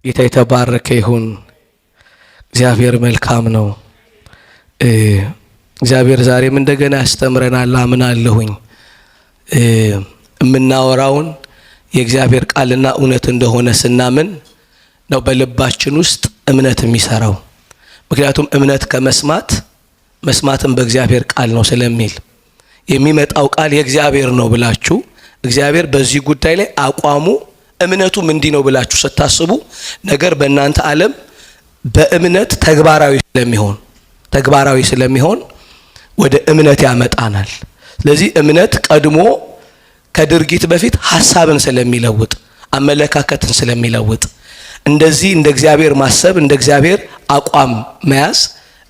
ጌታ የተባረከ ይሁን። እግዚአብሔር መልካም ነው። እግዚአብሔር ዛሬም እንደገና ያስተምረናል አምናለሁኝ። የምናወራውን የእግዚአብሔር ቃልና እውነት እንደሆነ ስናምን ነው በልባችን ውስጥ እምነት የሚሰራው። ምክንያቱም እምነት ከመስማት መስማትም በእግዚአብሔር ቃል ነው ስለሚል የሚመጣው ቃል የእግዚአብሔር ነው ብላችሁ እግዚአብሔር በዚህ ጉዳይ ላይ አቋሙ እምነቱም እንዲህ ነው ብላችሁ ስታስቡ ነገር በእናንተ ዓለም በእምነት ተግባራዊ ስለሚሆን ወደ እምነት ያመጣናል። ስለዚህ እምነት ቀድሞ ከድርጊት በፊት ሐሳብን ስለሚለውጥ አመለካከትን ስለሚለውጥ እንደዚህ እንደ እግዚአብሔር ማሰብ እንደ እግዚአብሔር አቋም መያዝ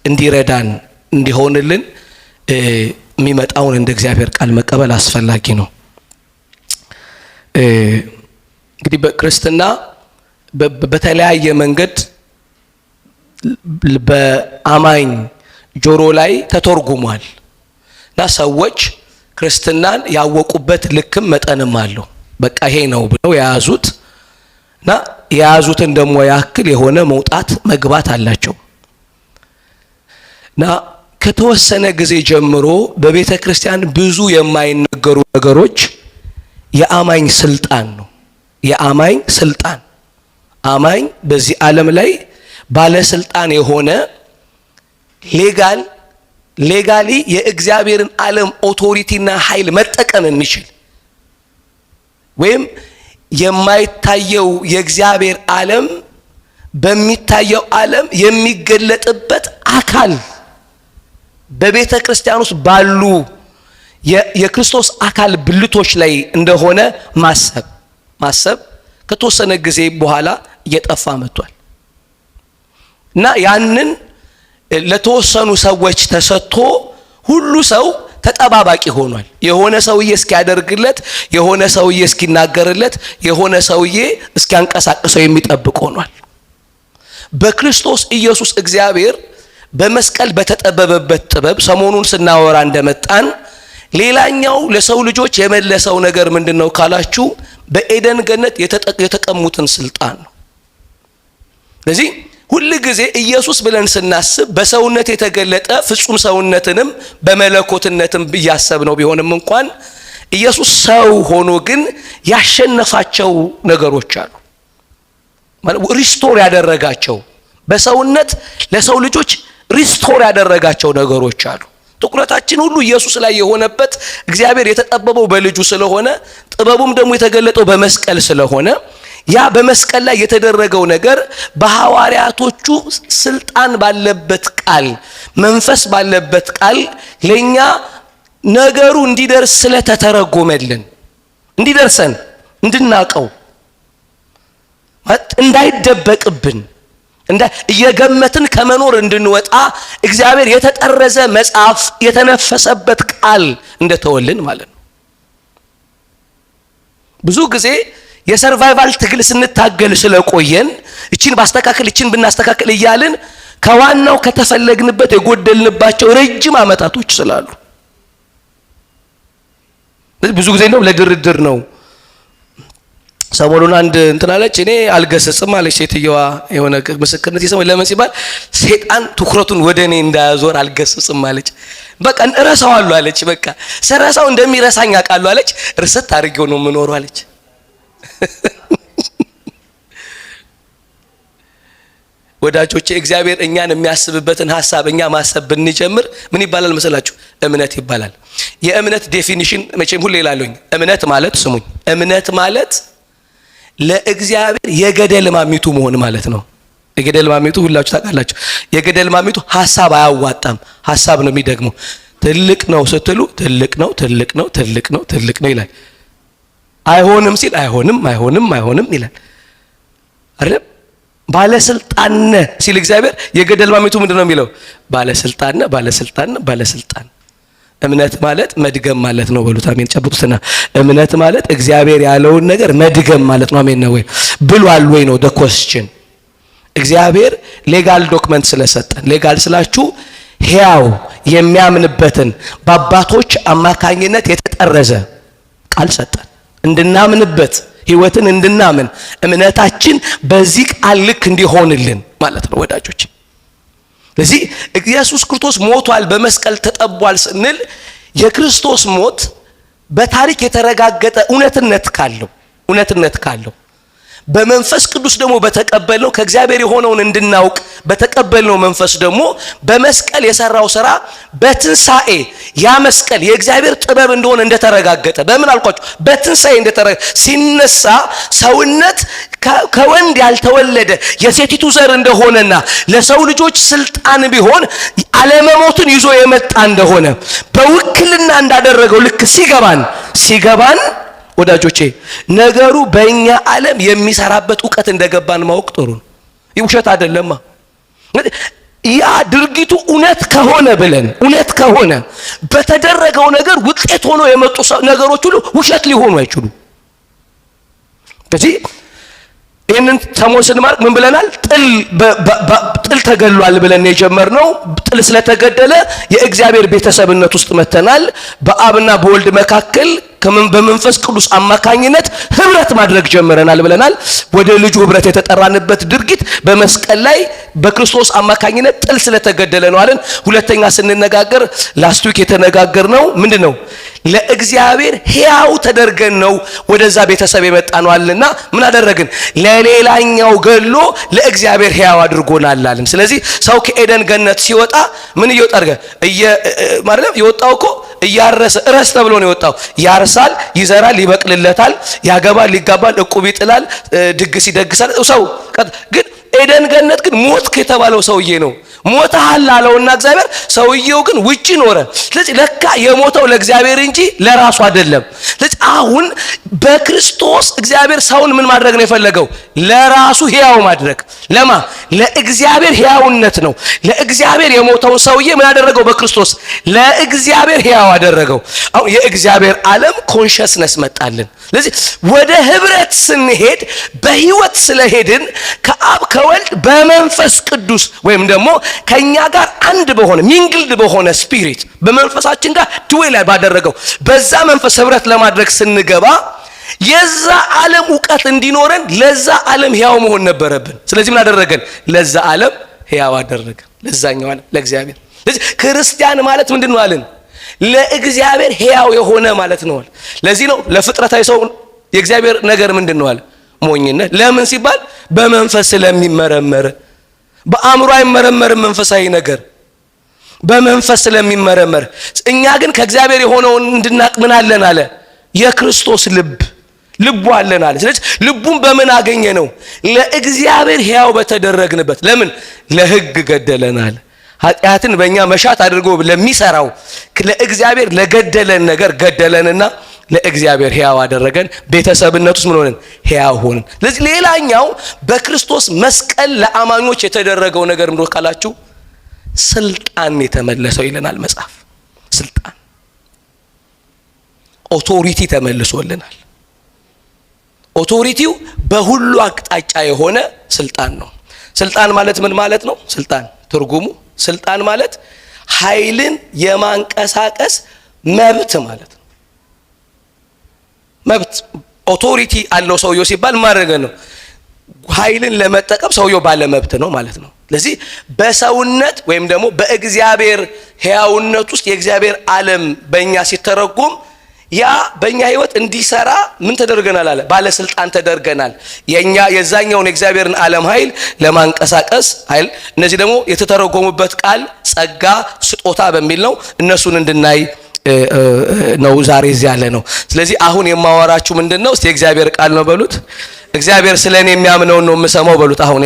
እንዲረዳን እንዲሆንልን የሚመጣውን እንደ እግዚአብሔር ቃል መቀበል አስፈላጊ ነው። እንግዲህ በክርስትና በተለያየ መንገድ በአማኝ ጆሮ ላይ ተተርጉሟል እና ሰዎች ክርስትናን ያወቁበት ልክም መጠንም አለው። በቃ ይሄ ነው ብለው የያዙት እና የያዙትን ደግሞ ያክል የሆነ መውጣት መግባት አላቸው እና ከተወሰነ ጊዜ ጀምሮ በቤተ ክርስቲያን ብዙ የማይነገሩ ነገሮች የአማኝ ስልጣን ነው። የአማኝ ስልጣን አማኝ በዚህ ዓለም ላይ ባለስልጣን የሆነ ሌጋሊ የእግዚአብሔርን ዓለም ኦቶሪቲና ኃይል መጠቀም የሚችል ወይም የማይታየው የእግዚአብሔር ዓለም በሚታየው ዓለም የሚገለጥበት አካል በቤተ ክርስቲያን ውስጥ ባሉ የክርስቶስ አካል ብልቶች ላይ እንደሆነ ማሰብ ከተወሰነ ጊዜ በኋላ እየጠፋ መጥቷል እና ያንን ለተወሰኑ ሰዎች ተሰጥቶ ሁሉ ሰው ተጠባባቂ ሆኗል። የሆነ ሰውዬ እስኪያደርግለት፣ የሆነ ሰውዬ እስኪናገርለት፣ የሆነ ሰውዬ እስኪያንቀሳቅሰው የሚጠብቅ ሆኗል። በክርስቶስ ኢየሱስ እግዚአብሔር በመስቀል በተጠበበበት ጥበብ ሰሞኑን ስናወራ እንደመጣን ሌላኛው ለሰው ልጆች የመለሰው ነገር ምንድነው ካላችሁ በኤደን ገነት የተቀሙትን ስልጣን ነው። ስለዚህ ሁሉ ጊዜ ኢየሱስ ብለን ስናስብ በሰውነት የተገለጠ ፍጹም ሰውነትንም በመለኮትነትም እያሰብነው ቢሆንም እንኳን ኢየሱስ ሰው ሆኖ ግን ያሸነፋቸው ነገሮች አሉ። ሪስቶር ያደረጋቸው በሰውነት ለሰው ልጆች ሪስቶር ያደረጋቸው ነገሮች አሉ። ትኩረታችን ሁሉ ኢየሱስ ላይ የሆነበት እግዚአብሔር የተጠበበው በልጁ ስለሆነ ጥበቡም ደግሞ የተገለጠው በመስቀል ስለሆነ ያ በመስቀል ላይ የተደረገው ነገር በሐዋርያቶቹ ስልጣን ባለበት ቃል መንፈስ ባለበት ቃል ለኛ ነገሩ እንዲደርስ ስለተተረጎመልን እንዲደርሰን እንድናቀው እንዳይደበቅብን እየገመትን ከመኖር እንድንወጣ እግዚአብሔር የተጠረዘ መጽሐፍ የተነፈሰበት ቃል እንደተወልን ማለት ነው። ብዙ ጊዜ የሰርቫይቫል ትግል ስንታገል ስለቆየን እቺን ብናስተካክል እያልን ከዋናው ከተፈለግንበት የጎደልንባቸው ረጅም ዓመታቶች ስላሉ ብዙ ጊዜ ነው ለድርድር ነው። ሰሞኑን አንድ እንትን አለች፣ እኔ አልገሰጽም አለች ሴትየዋ። የሆነ ምስክርነት ይሰማ ለምን ሲባል ሰይጣን ትኩረቱን ወደ እኔ እንዳያዞር አልገሰጽም አለች። በቃ እረሳዋለሁ አለች። በቃ ሰራሳው እንደሚረሳኝ አውቃለሁ አለች። እርሰት አድርጌው ነው የምኖረው አለች። ወዳጆቼ እግዚአብሔር እኛን የሚያስብበትን ሐሳብ እኛ ማሰብ ብንጀምር ምን ይባላል መሰላችሁ? እምነት ይባላል። የእምነት ዴፊኒሽን መቼም ሁሌ እላለሁኝ። እምነት ማለት ስሙኝ፣ እምነት ማለት ለእግዚአብሔር የገደል ማሚቱ መሆን ማለት ነው። የገደል ማሚቱ ሁላችሁ ታውቃላችሁ። የገደል ማሚቱ ሐሳብ አያዋጣም፣ ሐሳብ ነው የሚደግመው። ትልቅ ነው ስትሉ ትልቅ ነው ይላል። አይሆንም ሲል አይሆንም ይላል አይደል? ባለስልጣን ሲል እግዚአብሔር የገደል ማሚቱ ምንድነው የሚለው? ባለስልጣን። እምነት ማለት መድገም ማለት ነው። በሉት አሜን። ጨብጡትና እምነት ማለት እግዚአብሔር ያለውን ነገር መድገም ማለት ነው። አሜን ነው ወይ ብሏል ወይ ነው the question። እግዚአብሔር ሌጋል ዶክመንት ስለሰጠን፣ ሌጋል ስላችሁ ሕያው የሚያምንበትን በአባቶች አማካኝነት የተጠረዘ ቃል ሰጠን። እንድናምንበት ህይወትን እንድናምን እምነታችን በዚህ ቃል ልክ እንዲሆንልን ማለት ነው ወዳጆች። ስለዚህ ኢየሱስ ክርስቶስ ሞቷል በመስቀል ተጠቧል ስንል የክርስቶስ ሞት በታሪክ የተረጋገጠ እውነትነት ካለው በመንፈስ ቅዱስ ደግሞ በተቀበልነው ከእግዚአብሔር የሆነውን እንድናውቅ በተቀበልነው መንፈስ ደግሞ በመስቀል የሰራው ሥራ በትንሳኤ ያ መስቀል የእግዚአብሔር ጥበብ እንደሆነ እንደተረጋገጠ በምን አልኳችሁ? በትንሳኤ እንደተረጋገጠ ሲነሳ ሰውነት ከወንድ ያልተወለደ የሴቲቱ ዘር እንደሆነና ለሰው ልጆች ስልጣን ቢሆን አለመሞትን ይዞ የመጣ እንደሆነ በውክልና እንዳደረገው ልክ ሲገባን ወዳጆቼ ነገሩ በእኛ ዓለም የሚሰራበት ዕውቀት እንደገባን ማወቅ ጥሩ ነው። ውሸት አይደለማ። ያ ድርጊቱ እውነት ከሆነ በተደረገው ነገር ውጤት ሆኖ የመጡ ነገሮች ሁሉ ውሸት ሊሆኑ አይችሉም። ስለዚህ ይህንን ሰሞን ስንማርክ ምን ብለናል? ጥል ተገሏል ብለን የጀመርነው ጥል ስለተገደለ የእግዚአብሔር ቤተሰብነት ውስጥ መተናል። በአብና በወልድ መካከል በመንፈስ ቅዱስ አማካኝነት ህብረት ማድረግ ጀምረናል ብለናል። ወደ ልጁ ህብረት የተጠራንበት ድርጊት በመስቀል ላይ በክርስቶስ አማካኝነት ጥል ስለተገደለ ነው አለን። ሁለተኛ ስንነጋገር ላስት ዊክ የተነጋገርነው ምንድነው? ለእግዚአብሔር ሕያው ተደርገን ነው ወደዛ ቤተሰብ የመጣ ነው አለና ምን አደረግን? ለሌላኛው ገሎ ለእግዚአብሔር ሕያው አድርጎናል አለን። ስለዚህ ሰው ከኤደን ገነት ሲወጣ ምን እየወጣ ማለት የወጣው እኮ እያረሰ እረስ ተብሎ ነው የወጣው። ያርሳል፣ ይዘራል፣ ይበቅልለታል፣ ያገባል፣ ይጋባል፣ እቁብ ይጥላል፣ ድግስ ይደግሳል። ሰው ግን ኤደን ገነት ግን ሞት ከተባለው ሰውዬ ነው። ሞተሃል አለውና እግዚአብሔር ሰውዬው ግን ውጪ ኖረ። ስለዚህ ለካ የሞተው ለእግዚአብሔር እንጂ ለራሱ አይደለም። ስለዚህ አሁን በክርስቶስ እግዚአብሔር ሰውን ምን ማድረግ ነው የፈለገው? ለራሱ ሕያው ማድረግ። ለእግዚአብሔር ሕያውነት ነው። ለእግዚአብሔር የሞተውን ሰውዬ ምን አደረገው? በክርስቶስ ለእግዚአብሔር ሕያው አደረገው። አሁን የእግዚአብሔር ዓለም ኮንሽስነስ መጣልን። ስለዚህ ወደ ህብረት ስንሄድ በህይወት ስለሄድን ከአብ ከወልድ በመንፈስ ቅዱስ ወይም ደግሞ ከኛ ጋር አንድ በሆነ ሚንግልድ በሆነ ስፒሪት በመንፈሳችን ጋር ድዌል ባደረገው በዛ መንፈስ ህብረት ለማድረግ ስንገባ የዛ ዓለም ዕውቀት እንዲኖረን ለዛ ዓለም ሕያው መሆን ነበረብን። ስለዚህ ምን አደረገን? ለዛ ዓለም ሕያው አደረገን፣ ለዛኛው ዓለም ለእግዚአብሔር። ስለዚህ ክርስቲያን ማለት ምንድነው አለን? ለእግዚአብሔር ሕያው የሆነ ማለት ነው። ለዚህ ነው ለፍጥረታዊ ሰው የእግዚአብሔር ነገር ምንድነው አለ? ሞኝነት። ለምን ሲባል በመንፈስ ስለሚመረመር። በአእምሮ አይመረመርም መንፈሳዊ ነገር፣ በመንፈስ ስለሚመረመር። እኛ ግን ከእግዚአብሔር የሆነውን እንድናቅ ምን አለን አለ? የክርስቶስ ልቡ አለን አለ። ስለዚህ ልቡን በምን አገኘ ነው? ለእግዚአብሔር ሕያው በተደረግንበት። ለምን? ለሕግ ገደለናል። ኃጢአትን በእኛ መሻት አድርጎ ለሚሰራው ለእግዚአብሔር ለገደለን ነገር ገደለንና ለእግዚአብሔር ሕያው አደረገን። ቤተሰብነት ውስጥ ምን ሆነን? ሕያው ሆነን። ስለዚህ ሌላኛው በክርስቶስ መስቀል ለአማኞች የተደረገው ነገር እንደው ካላችሁ ስልጣን የተመለሰው ይለናል መጽሐፍ። ስልጣን ኦቶሪቲ ተመልሶልናል። ኦቶሪቲው በሁሉ አቅጣጫ የሆነ ስልጣን ነው። ስልጣን ማለት ምን ማለት ነው? ስልጣን ትርጉሙ ስልጣን ማለት ኃይልን የማንቀሳቀስ መብት ማለት ነው። መብት ኦቶሪቲ አለው ሰውየው ሲባል ማድረግ ነው። ኃይልን ለመጠቀም ሰውየው ባለ መብት ነው ማለት ነው። ስለዚህ በሰውነት ወይም ደግሞ በእግዚአብሔር ሕያውነት ውስጥ የእግዚአብሔር ዓለም በእኛ ሲተረጎም ያ በእኛ ህይወት እንዲሰራ ምን ተደርገናል አለ? ባለስልጣን ተደርገናል። የዛኛውን የእግዚአብሔርን ዓለም ኃይል ለማንቀሳቀስ ኃይል። እነዚህ ደግሞ የተተረጎሙበት ቃል ጸጋ፣ ስጦታ በሚል ነው። እነሱን እንድናይ ነው ዛሬ እዚህ ያለ ነው። ስለዚህ አሁን የማወራችሁ ምንድነው? እስቲ የእግዚአብሔር ቃል ነው በሉት። እግዚአብሔር ስለኔ የሚያምነው ነው የምሰማው በሉት። አሁን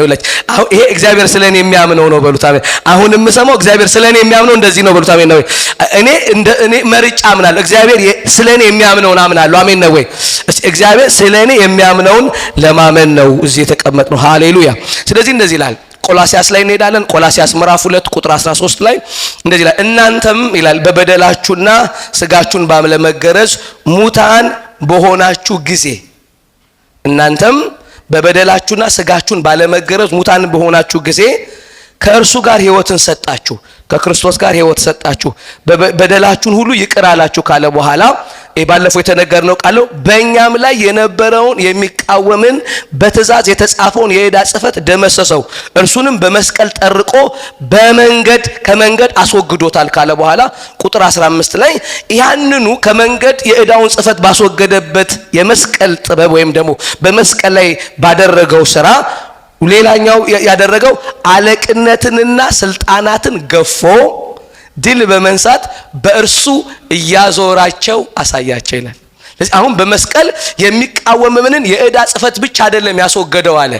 ይሄ እግዚአብሔር ስለኔ የሚያምነው ነው በሉት። አሜን። አሁን የምሰማው እግዚአብሔር ስለኔ የሚያምነው እንደዚህ ነው በሉት። አሜን ነው። እኔ መርጫ አምናለሁ። እግዚአብሔር ስለኔ የሚያምነውን አምናለሁ። አሜን ነው ወይ? እግዚአብሔር ስለኔ የሚያምነውን ለማመን ነው እዚህ የተቀመጥነው። ሃሌሉያ። ስለዚህ እንደዚህ ይላል። ቆላሲያስ ላይ እንሄዳለን። ቆላሲያስ ምዕራፍ 2 ቁጥር 13 ላይ እንደዚህ ይላል፣ እናንተም ይላል በበደላችሁና ስጋችሁን ባለመገረዝ ሙታን በሆናችሁ ጊዜ እናንተም በበደላችሁና ስጋችሁን ባለመገረዝ ሙታን በሆናችሁ ጊዜ ከእርሱ ጋር ሕይወትን ሰጣችሁ፣ ከክርስቶስ ጋር ሕይወት ሰጣችሁ፣ በደላችሁን ሁሉ ይቅር አላችሁ ካለ በኋላ ባለፈው የተነገረው ቃል ነው። በእኛም ላይ የነበረውን የሚቃወምን በትእዛዝ የተጻፈውን የዕዳ ጽሕፈት ደመሰሰው፣ እርሱንም በመስቀል ጠርቆ ከመንገድ አስወግዶታል ካለ በኋላ ቁጥር 15 ላይ ያንኑ ከመንገድ የዕዳውን ጽሕፈት ባስወገደበት የመስቀል ጥበብ ወይም ደግሞ በመስቀል ላይ ባደረገው ስራ ሌላኛው ያደረገው አለቅነትንና ስልጣናትን ገፎ ድል በመንሳት በእርሱ እያዞራቸው አሳያቸው ይላል። ስለዚህ አሁን በመስቀል የሚቃወምንን የዕዳ ጽሕፈት ብቻ አይደለም ያስወገደው አለ።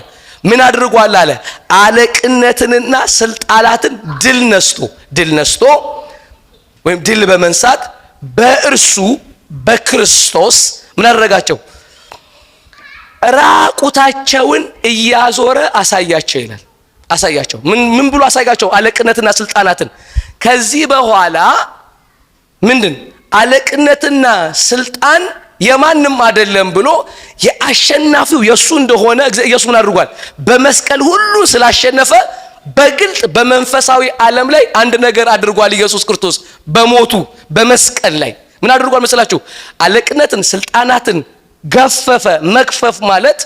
ምን አድርጓል አለ? አለቅነትንና ስልጣናትን ድል ነስቶ ወይም ድል በመንሳት በእርሱ በክርስቶስ ምን አደረጋቸው? ራቁታቸውን እያዞረ አሳያቸው ይላል። አሳያቸው ምን ብሎ አሳያቸው? አለቅነትና ስልጣናትን። ከዚህ በኋላ ምንድን አለቅነትና ስልጣን የማንም አይደለም ብሎ የአሸናፊው የሱ እንደሆነ ኢየሱስ ምን አድርጓል? በመስቀል ሁሉ ስላሸነፈ በግልጥ በመንፈሳዊ ዓለም ላይ አንድ ነገር አድርጓል። ኢየሱስ ክርስቶስ በሞቱ በመስቀል ላይ ምን አድርጓል መሰላችሁ? አለቅነትን ስልጣናትን ገፈፈ። መግፈፍ ማለት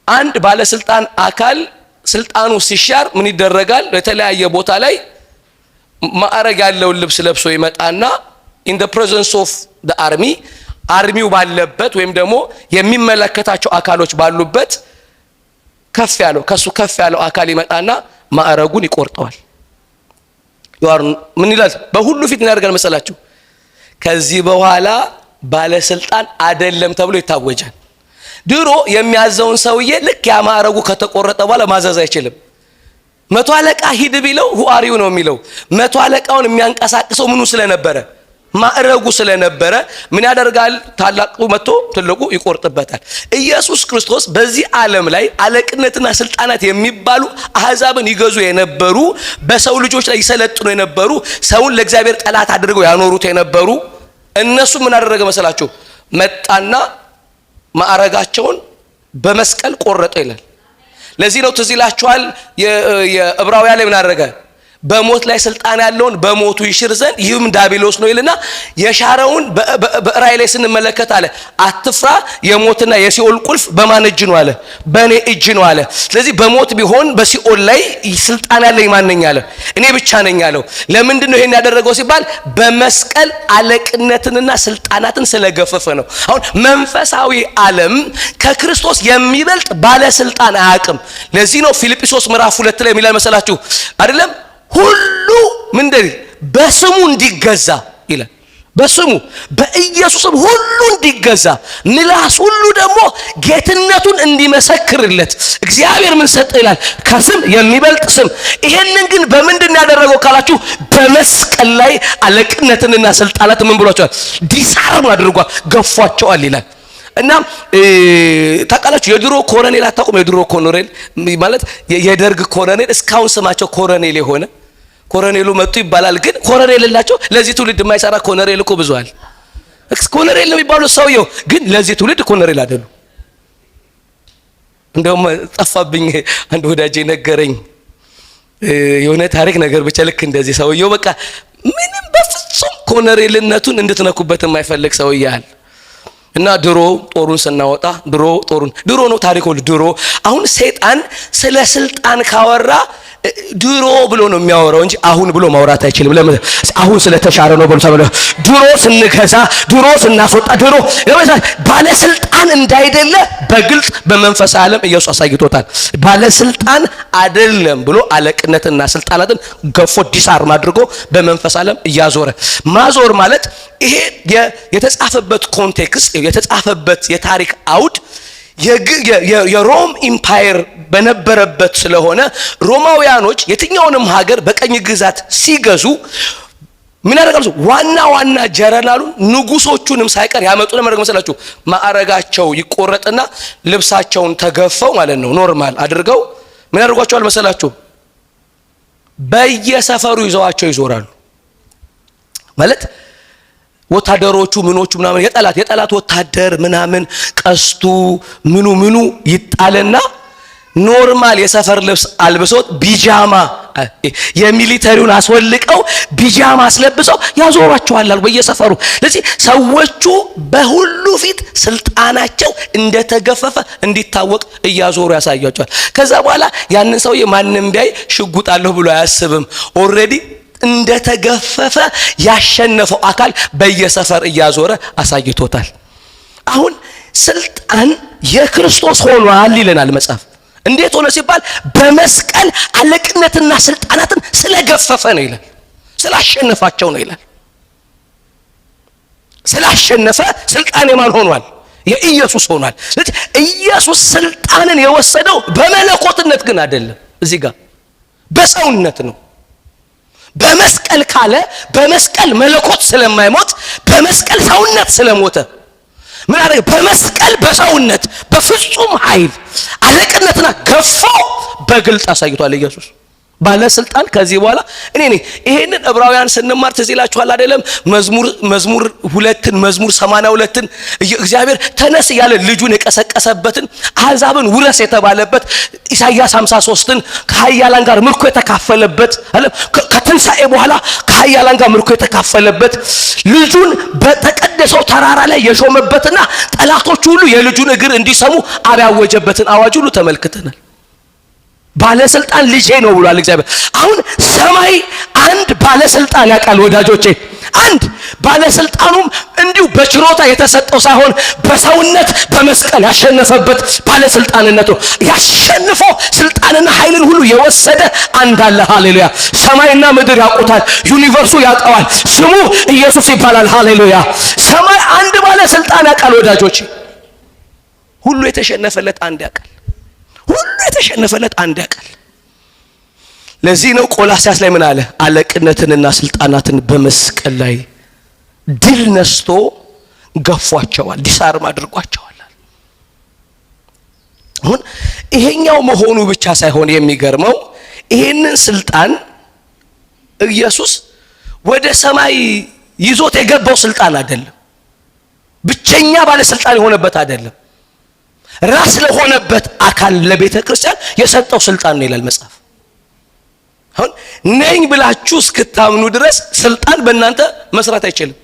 አንድ ባለስልጣን አካል ስልጣኑ ሲሻር ምን ይደረጋል? በተለያየ ቦታ ላይ ማዕረግ ያለውን ልብስ ለብሶ ይመጣና in the presence of the army አርሚው ባለበት ወይም ደግሞ የሚመለከታቸው አካሎች ባሉበት ከሱ ከፍ ያለው አካል ይመጣና ማዕረጉን ይቆርጠዋል። ምን ይላል? በሁሉ ፊት ምን ያደርጋል መሰላችሁ? ከዚህ በኋላ ባለስልጣን አይደለም ተብሎ ይታወጃል። ድሮ የሚያዘውን ሰውዬ ልክ ያ ማዕረጉ ከተቆረጠ በኋላ ማዘዝ አይችልም። መቶ አለቃ ሂድ ቢለው ሁአሪው ነው የሚለው። መቶ አለቃውን የሚያንቀሳቅሰው ምኑ ስለነበረ ማዕረጉ ስለነበረ ምን ያደርጋል? ታላቁ መጥቶ ትልቁ ይቆርጥበታል። ኢየሱስ ክርስቶስ በዚህ ዓለም ላይ አለቅነትና ስልጣናት የሚባሉ አሕዛብን ይገዙ የነበሩ በሰው ልጆች ላይ ይሰለጥኑ የነበሩ ሰውን ለእግዚአብሔር ጠላት አድርገው ያኖሩት የነበሩ እነሱ ምን አደረገ መሰላችሁ? መጣና ማዕረጋቸውን በመስቀል ቆረጠ ይላል። ለዚህ ነው ትዝ ይላችኋል የዕብራውያን ላይ ምን አደረገ? በሞት ላይ ስልጣን ያለውን በሞቱ ይሽር ዘንድ ይህም ዲያብሎስ ነው ይልና የሻረውን በራእይ ላይ ስንመለከት አለ አትፍራ፣ የሞትና የሲኦል ቁልፍ በማን እጅ ነው አለ? በእኔ እጅ ነው አለ። ስለዚህ በሞት ቢሆን በሲኦል ላይ ስልጣን ያለኝ ማን ነኝ አለ? እኔ ብቻ ነኝ አለው። ለምንድን ነው ይሄን ያደረገው ሲባል በመስቀል አለቅነትንና ስልጣናትን ስለገፈፈ ነው። አሁን መንፈሳዊ ዓለም ከክርስቶስ የሚበልጥ ባለስልጣን አያውቅም። ለዚህ ነው ፊልጵስዩስ ምዕራፍ 2 ላይ የሚላል መሰላችሁ አይደለም? ሁሉ ምንድን በስሙ እንዲገዛ ይላል። በስሙ በኢየሱስም ሁሉ እንዲገዛ ምላስ ሁሉ ደግሞ ጌትነቱን እንዲመሰክርለት እግዚአብሔር ምን ሰጠ ይላል? ከስም የሚበልጥ ስም። ይሄንን ግን በምንድን ያደረገው ካላችሁ በመስቀል ላይ አለቅነትንና ስልጣናት ምን ብሏቸዋል? ዲሳርም አድርጓል፣ ገፏቸዋል ይላል። እና ታውቃላችሁ የድሮ ኮሎኔል አታውቁም? የድሮ ኮሎኔል ማለት የደርግ ኮሎኔል እስካሁን ስማቸው ኮሎኔል የሆነ ኮሎኔሉ መጡ ይባላል። ግን ኮሎኔል የላቸው። ለዚህ ትውልድ የማይሰራ ኮሎኔል እኮ ብዙዋል። ኮሎኔል ነው የሚባሉት ሰውየው ግን ለዚህ ትውልድ ኮሎኔል አይደሉ። እንደውም ጠፋብኝ አንድ ወዳጄ ነገረኝ የሆነ ታሪክ ነገር ብቻ ልክ እንደዚህ ሰውየው በቃ ምንም በፍጹም ኮሎኔልነቱን እንድትነኩበት የማይፈልግ ሰውያል። እና ድሮ ጦሩን ስናወጣ ድሮ ነው ታሪኩ። ድሮ አሁን ሰይጣን ስለ ስልጣን ካወራ ድሮ ብሎ ነው የሚያወራው እንጂ አሁን ብሎ ማውራት አይችልም። ለምን? አሁን ስለተሻረ ነው ብሎ ተብሎ ድሮ ስንገዛ፣ ድሮ ስናስወጣ፣ ድሮ ባለስልጣን እንዳይደለ በግልጽ በመንፈስ ዓለም ኢየሱስ አሳይቶታል። ባለስልጣን አይደለም ብሎ አለቅነትና ስልጣናትን ገፎ ዲሳርም አድርጎ በመንፈስ ዓለም እያዞረ ማዞር ማለት ይሄ የተጻፈበት ኮንቴክስት የተጻፈበት የታሪክ አውድ የሮም ኢምፓየር በነበረበት ስለሆነ ሮማውያኖች የትኛውንም ሀገር በቀኝ ግዛት ሲገዙ ምን ያደርጋሉ? ዋና ጀነራሉን ንጉሶቹንም ሳይቀር ያመጡ ለማድረግ መሰላችሁ ማዕረጋቸው ይቆረጥና ልብሳቸውን ተገፈው ማለት ነው ኖርማል አድርገው ምን ያደርጓቸዋል መሰላችሁ? በየሰፈሩ ይዘዋቸው ይዞራሉ ማለት ወታደሮቹ ምኖቹ ምናምን የጠላት ወታደር ምናምን ቀስቱ ምኑ ይጣልና ኖርማል የሰፈር ልብስ አልብሶት ቢጃማ የሚሊተሪውን አስወልቀው ቢጃማ አስለብሰው ያዞራቸዋል በየሰፈሩ። ስለዚህ ሰዎቹ በሁሉ ፊት ስልጣናቸው እንደተገፈፈ እንዲታወቅ እያዞሩ ያሳያቸዋል። ከዛ በኋላ ያንን ሰውዬ ማንም ቢያይ ሽጉጣለሁ ብሎ አያስብም። ኦልሬዲ እንደተገፈፈ ያሸነፈው አካል በየሰፈር እያዞረ አሳይቶታል። አሁን ስልጣን የክርስቶስ ሆኗል ይለናል መጽሐፍ። እንዴት ሆነ ሲባል በመስቀል አለቅነትና ስልጣናትን ስለገፈፈ ነው ይላል። ስላሸነፋቸው ነው ይላል። ስላሸነፈ ስልጣን የማን ሆኗል? የኢየሱስ ሆኗል። ስለዚህ ኢየሱስ ስልጣንን የወሰደው በመለኮትነት ግን አይደለም። እዚህ ጋር በሰውነት ነው። በመስቀል ካለ በመስቀል መለኮት ስለማይሞት በመስቀል ሰውነት ስለሞተ ምን አደረገ? በመስቀል በሰውነት በፍጹም ኃይል አለቅነትና ገፎ በግልጽ አሳይቷል ኢየሱስ። ባለስልጣን ከዚህ በኋላ እኔ ነኝ። ይሄንን ዕብራውያን ስንማር ትዝ ይላችኋል አይደለም? መዝሙር 2 መዝሙር 82 እግዚአብሔር ተነስ ያለ ልጁን የቀሰቀሰበትን አሕዛብን ውረስ የተባለበት ኢሳይያስ 53ን ከኃያላን ጋር ምርኮ የተካፈለበት አለ። ከትንሣኤ በኋላ ከኃያላን ጋር ምርኮ የተካፈለበት ልጁን በተቀደሰው ተራራ ላይ የሾመበትና ጠላቶቹ ሁሉ የልጁን እግር እንዲሰሙ አብ ያወጀበትን አዋጅ ሁሉ ተመልክተናል። ባለስልጣን ልጄ ነው ብሏል እግዚአብሔር። አሁን ሰማይ አንድ ባለስልጣን ያውቃል ወዳጆቼ። አንድ ባለስልጣኑም እንዲሁ በችሮታ የተሰጠው ሳይሆን በሰውነት በመስቀል ያሸነፈበት ባለስልጣንነት ነው። ያሸንፈው ስልጣንና ኃይልን ሁሉ የወሰደ አንድ አለ። ሃሌሉያ! ሰማይና ምድር ያውቁታል፣ ዩኒቨርሱ ያውቀዋል። ስሙ ኢየሱስ ይባላል። ሃሌሉያ! ሰማይ አንድ ባለስልጣን ያውቃል ወዳጆቼ። ሁሉ የተሸነፈለት አንድ ያውቃል። ሁሉ የተሸነፈለት አንድ ያውቃል። ለዚህ ነው ቆላስያስ ላይ ምን አለ? አለቅነትንና ስልጣናትን በመስቀል ላይ ድል ነስቶ ገፏቸዋል፣ ዲሳርም አድርጓቸዋል። አሁን ይሄኛው መሆኑ ብቻ ሳይሆን የሚገርመው ይሄንን ስልጣን ኢየሱስ ወደ ሰማይ ይዞት የገባው ስልጣን አይደለም። ብቸኛ ባለስልጣን የሆነበት አይደለም። ራስ ለሆነበት አካል ለቤተ ክርስቲያን የሰጠው ስልጣን ነው ይላል መጽሐፍ። አሁን ነኝ ብላችሁ እስክታምኑ ድረስ ስልጣን በእናንተ መስራት አይችልም።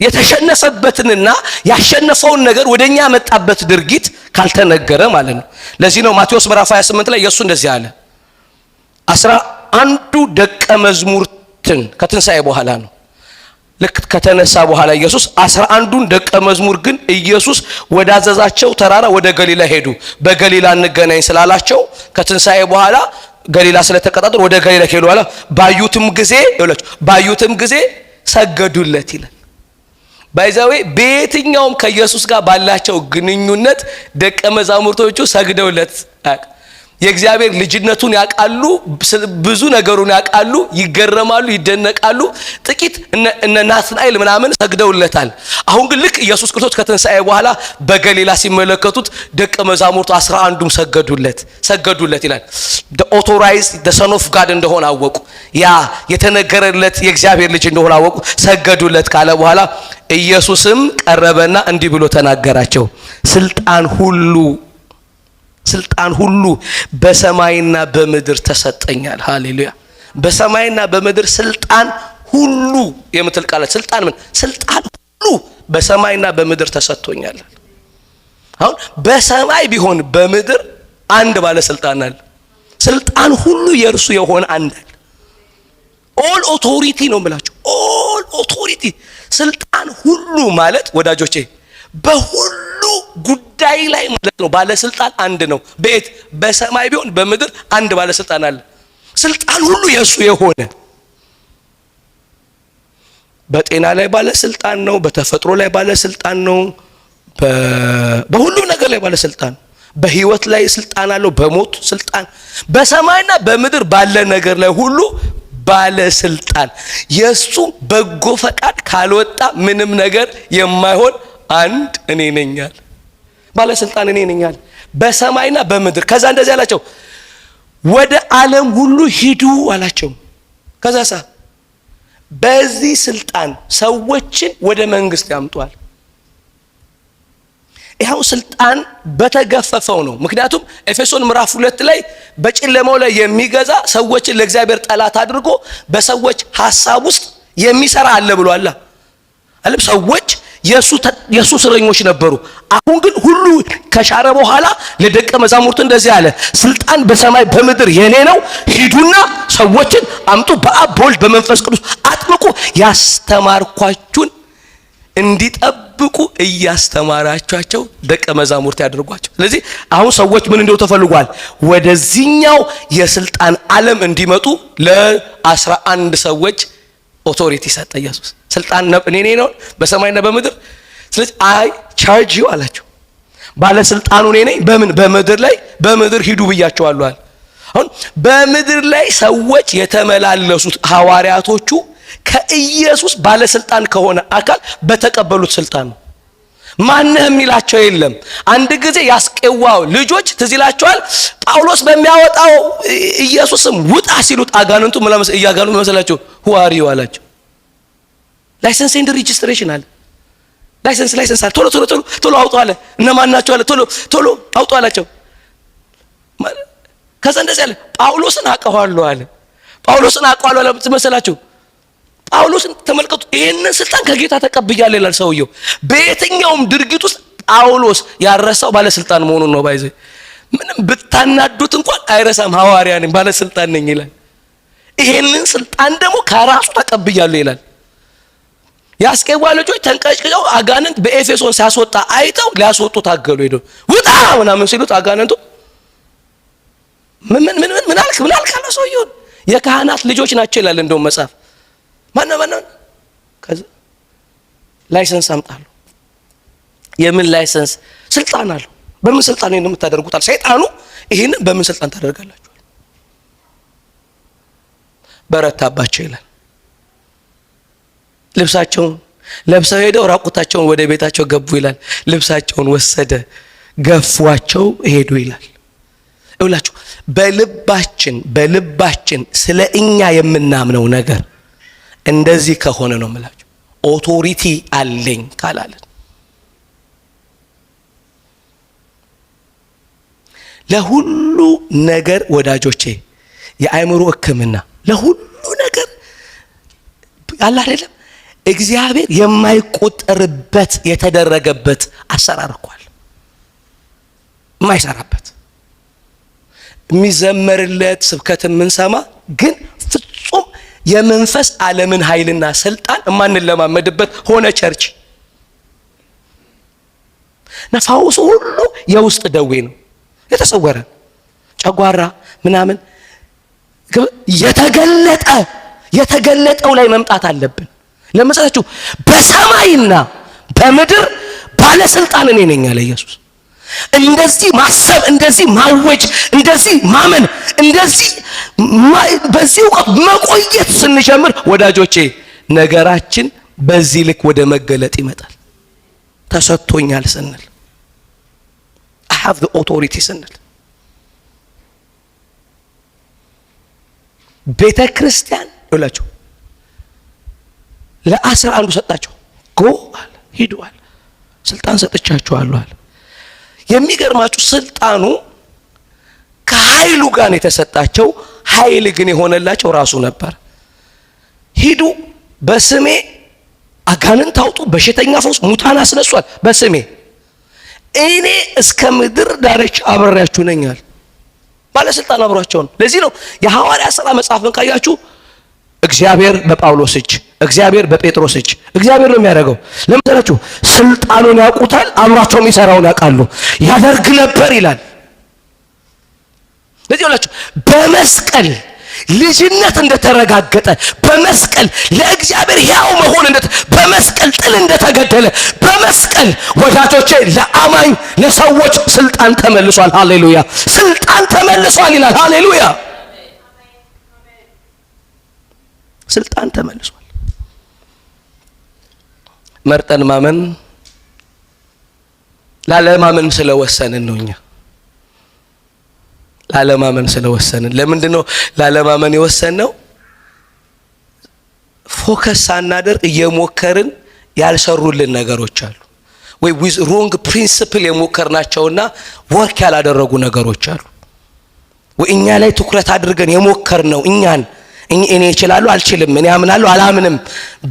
የተሸነፈበትንና ያሸነፈውን ነገር ወደኛ መጣበት ድርጊት ካልተነገረ ማለት ነው። ለዚህ ነው ማቴዎስ ምዕራፍ 28 ላይ ኢየሱስ እንደዚህ አለ። 11 ደቀ መዝሙርትን ከትንሣኤ በኋላ ነው ልክ ከተነሳ በኋላ ኢየሱስ 11ዱን ደቀ መዝሙር ግን ኢየሱስ ወዳዘዛቸው ተራራ ወደ ገሊላ ሄዱ። በገሊላ እንገናኝ ስላላቸው ከትንሣኤ በኋላ ገሊላ ስለተቀጣጠሩ ወደ ገሊላ ሄዱ አለ። ባዩትም ጊዜ ሰገዱለት ይላል። ባይዛዌ በየትኛውም ከኢየሱስ ጋር ባላቸው ግንኙነት ደቀ መዛሙርቶቹ ሰግደውለት የእግዚአብሔር ልጅነቱን ያውቃሉ፣ ብዙ ነገሩን ያውቃሉ፣ ይገረማሉ፣ ይደነቃሉ። ጥቂት እነ ናትናኤል ምናምን ሰግደውለታል። አሁን ግን ልክ ኢየሱስ ክርስቶስ ከትንሣኤ በኋላ በገሊላ ሲመለከቱት ደቀ መዛሙርቱ 11ዱም ሰገዱለት ይላል። the son of God እንደሆነ አወቁ። ያ የተነገረለት የእግዚአብሔር ልጅ እንደሆነ አወቁ፣ ሰገዱለት ካለ በኋላ ኢየሱስም ቀረበና እንዲህ ብሎ ተናገራቸው። ስልጣን ሁሉ በሰማይና በምድር ተሰጠኛል። ሃሌሉያ! በሰማይና በምድር ስልጣን ሁሉ የምትል ቃል ስልጣን ሁሉ በሰማይና በምድር ተሰጥቶኛል። አሁን በሰማይ ቢሆን በምድር አንድ ባለስልጣን አለ። ስልጣን ሁሉ የእርሱ የሆነ አንድ አለ። ኦል ኦቶሪቲ ነው የምላችሁ። ኦል ኦቶሪቲ ስልጣን ሁሉ ማለት ወዳጆቼ በሁሉ ጉዳይ ላይ ማለት ነው። ባለስልጣን አንድ ነው። በሰማይ ቢሆን በምድር አንድ ባለስልጣን አለ። ስልጣን ሁሉ የእሱ የሆነ በጤና ላይ ባለስልጣን ነው። በተፈጥሮ ላይ ባለስልጣን ነው። በሁሉም ነገር ላይ ባለስልጣን፣ በህይወት ላይ ስልጣን አለው። በሞት ስልጣን፣ በሰማይና በምድር ባለ ነገር ላይ ሁሉ ባለስልጣን። የሱ በጎ ፈቃድ ካልወጣ ምንም ነገር የማይሆን አንድ እኔ ነኛል። ባለስልጣን እኔ ነኛል በሰማይና በምድር። ከዛ እንደዚህ አላቸው፣ ወደ ዓለም ሁሉ ሂዱ አላቸው። ከዛሳ በዚህ ስልጣን ሰዎችን ወደ መንግስት ያምጧል። ይሄው ስልጣን በተገፈፈው ነው። ምክንያቱም ኤፌሶን ምዕራፍ 2 ላይ በጨለማው ላይ የሚገዛ ሰዎችን ለእግዚአብሔር ጠላት አድርጎ በሰዎች ሐሳብ ውስጥ የሚሰራ አለ ብሏል። አለም ሰዎች የሱ እስረኞች ነበሩ። አሁን ግን ሁሉ ከሻረ በኋላ ለደቀ መዛሙርቱ እንደዚህ አለ፣ ስልጣን በሰማይ በምድር የኔ ነው፣ ሂዱና ሰዎችን አምጡ፣ በአብ በወልድ በመንፈስ ቅዱስ አጥምቁ፣ ያስተማርኳችሁን እንዲጠብቁ እያስተማራቻቸው ደቀ መዛሙርት ያድርጓቸው። ስለዚህ አሁን ሰዎች ምን እንደው ተፈልጓል? ወደዚህኛው የስልጣን ዓለም እንዲመጡ ለ11 ሰዎች ኦቶሪቲ ሰጠ ኢየሱስ። ስልጣን እኔ ነው በሰማይና በምድር። ስለዚህ አይ ቻርጅ ዩ አላቸው። ባለስልጣኑ እኔ ነኝ። በምን? በምድር ላይ በምድር ሂዱ ብያቸዋለሁ አለ። አሁን በምድር ላይ ሰዎች የተመላለሱት ሐዋርያቶቹ ከኢየሱስ ባለስልጣን ከሆነ አካል በተቀበሉት ስልጣን ነው። ማንህ የሚላቸው የለም። አንድ ጊዜ ያስቄዋው ልጆች ትዝ ይላቸዋል። ጳውሎስ በሚያወጣው ኢየሱስም ውጣ ሲሉት አጋንንቱ እያጋንንቱ መሰላቸው ሁዋሪው አላቸው። ላይሰንስ ኤንድ ሬጂስትሬሽን አለ። ላይሰንስ አለ። ቶሎ አውጡ አለ። እነማን ናቸው አለ። ቶሎ አውጡ አላቸው። ከዛ እንደዚህ አለ፣ ጳውሎስን አውቀዋለሁ አለ። ጳውሎስን አውቀዋለሁ አለ መሰላቸው። ጳውሎስን ተመልከቱ፣ ይሄንን ስልጣን ከጌታ ተቀብያለሁ ይላል ሰውየው። በየትኛውም ድርጊት ውስጥ ጳውሎስ ያረሳው ባለስልጣን መሆኑን ነው። ባይዘ ምንም ብታናዱት እንኳን አይረሳም። ሐዋርያ ነኝ ባለስልጣን ነኝ ይላል። ይሄንን ስልጣን ደግሞ ከራሱ ተቀብያለሁ ይላል። ያስቄዋ ልጆች ተንቀጭቅጨው አጋንንት በኤፌሶን ሲያስወጣ አይተው ሊያስወጡ ታገሉ። ሄዶ ውጣ ምናምን ሲሉት አጋንንቱ ምን አልክ አለ ሰውየው። የካህናት ልጆች ናቸው ይላል እንደውም መጽሐፍ። ማነው ከዛ ላይሰንስ አምጣሉ። የምን ላይሰንስ? ስልጣን አለው። በምን ስልጣን ነው የምታደርጉታል? ሰይጣኑ ይሄንን በምን ስልጣን ታደርጋላችሁ? በረታባቸው ይላል። ልብሳቸውን ለብሰው ሄደው ራቁታቸውን ወደ ቤታቸው ገቡ ይላል። ልብሳቸውን ወሰደ፣ ገፏቸው ሄዱ ይላል። ይኸውላችሁ በልባችን ስለ እኛ የምናምነው ነገር እንደዚህ ከሆነ ነው የምላችሁ። ኦቶሪቲ አለኝ ካላለን ለሁሉ ነገር ወዳጆቼ፣ የአእምሮ ሕክምና ለሁሉ ነገር አለ አይደለም። እግዚአብሔር የማይቆጠርበት የተደረገበት አሰራር እንኳን የማይሰራበት የሚዘመርለት ስብከት የምንሰማ ግን ፍጹም የመንፈስ ዓለምን ኃይልና ስልጣን የማንለማመድበት ሆነ ቸርች። ነፋውሱ ሁሉ የውስጥ ደዌ ነው፣ የተሰወረ ጨጓራ ምናምን የተገለጠው ላይ መምጣት አለብን። ለምሳሌችሁ በሰማይና በምድር ባለስልጣን እኔ ነኝ አለ ኢየሱስ። እንደዚህ ማሰብ፣ እንደዚህ ማወጅ፣ እንደዚህ ማመን፣ እንደዚህ በዚህ እውቀት መቆየት ስንጀምር ወዳጆቼ ነገራችን በዚህ ልክ ወደ መገለጥ ይመጣል። ተሰጥቶኛል ስንል I have the authority ስንል ቤተ ክርስቲያን ይላችሁ ለ11 ሰጣቸው። ጎ አለ፣ ሂዱ አለ፣ ስልጣን ሰጥቻችኋለሁ አለ። የሚገርማችሁ ስልጣኑ ከኃይሉ ጋር የተሰጣቸው፣ ኃይል ግን የሆነላቸው ራሱ ነበር። ሂዱ በስሜ አጋንንት አውጡ፣ በሽተኛ ፈውሱ፣ ሙታን አስነሷል በስሜ፣ እኔ እስከ ምድር ዳርቻ አብሬያችሁ ነኛል። ባለስልጣን አብሯቸው ነው። ለዚህ ነው የሐዋርያ ሥራ መጽሐፍን ካያችሁ እግዚአብሔር በጳውሎስ እጅ፣ እግዚአብሔር በጴጥሮስ እጅ፣ እግዚአብሔር ነው የሚያደርገው። ለምሳሌችሁ ስልጣኑን ያውቁታል፣ አብሯቸው የሚሰራውን ያውቃሉ። ያደርግ ነበር ይላል። ለዚህ ሁላችሁ በመስቀል ልጅነት እንደተረጋገጠ፣ በመስቀል ለእግዚአብሔር ሕያው መሆን በመስቀል ጥል እንደተገደለ፣ በመስቀል ወዳጆቼ ለአማኝ ለሰዎች ስልጣን ተመልሷል። ሃሌሉያ! ስልጣን ተመልሷል ይላል። ሃሌሉያ! ስልጣን ተመልሷል። መርጠን ማመን ላለማመን ስለወሰንን ነው። እኛ ላለማመን ስለወሰንን። ለምንድነው ላለማመን የወሰንነው? ፎከስ ሳናደርግ እየሞከርን ያልሰሩልን ነገሮች አሉ። ወይ ዊዝ ሮንግ ፕሪንሲፕል የሞከርናቸውና ወርክ ያላደረጉ ነገሮች አሉ። ወይ እኛ ላይ ትኩረት አድርገን የሞከርነው እኔ እችላለሁ አልችልም፣ እኔ አምናለሁ አላምንም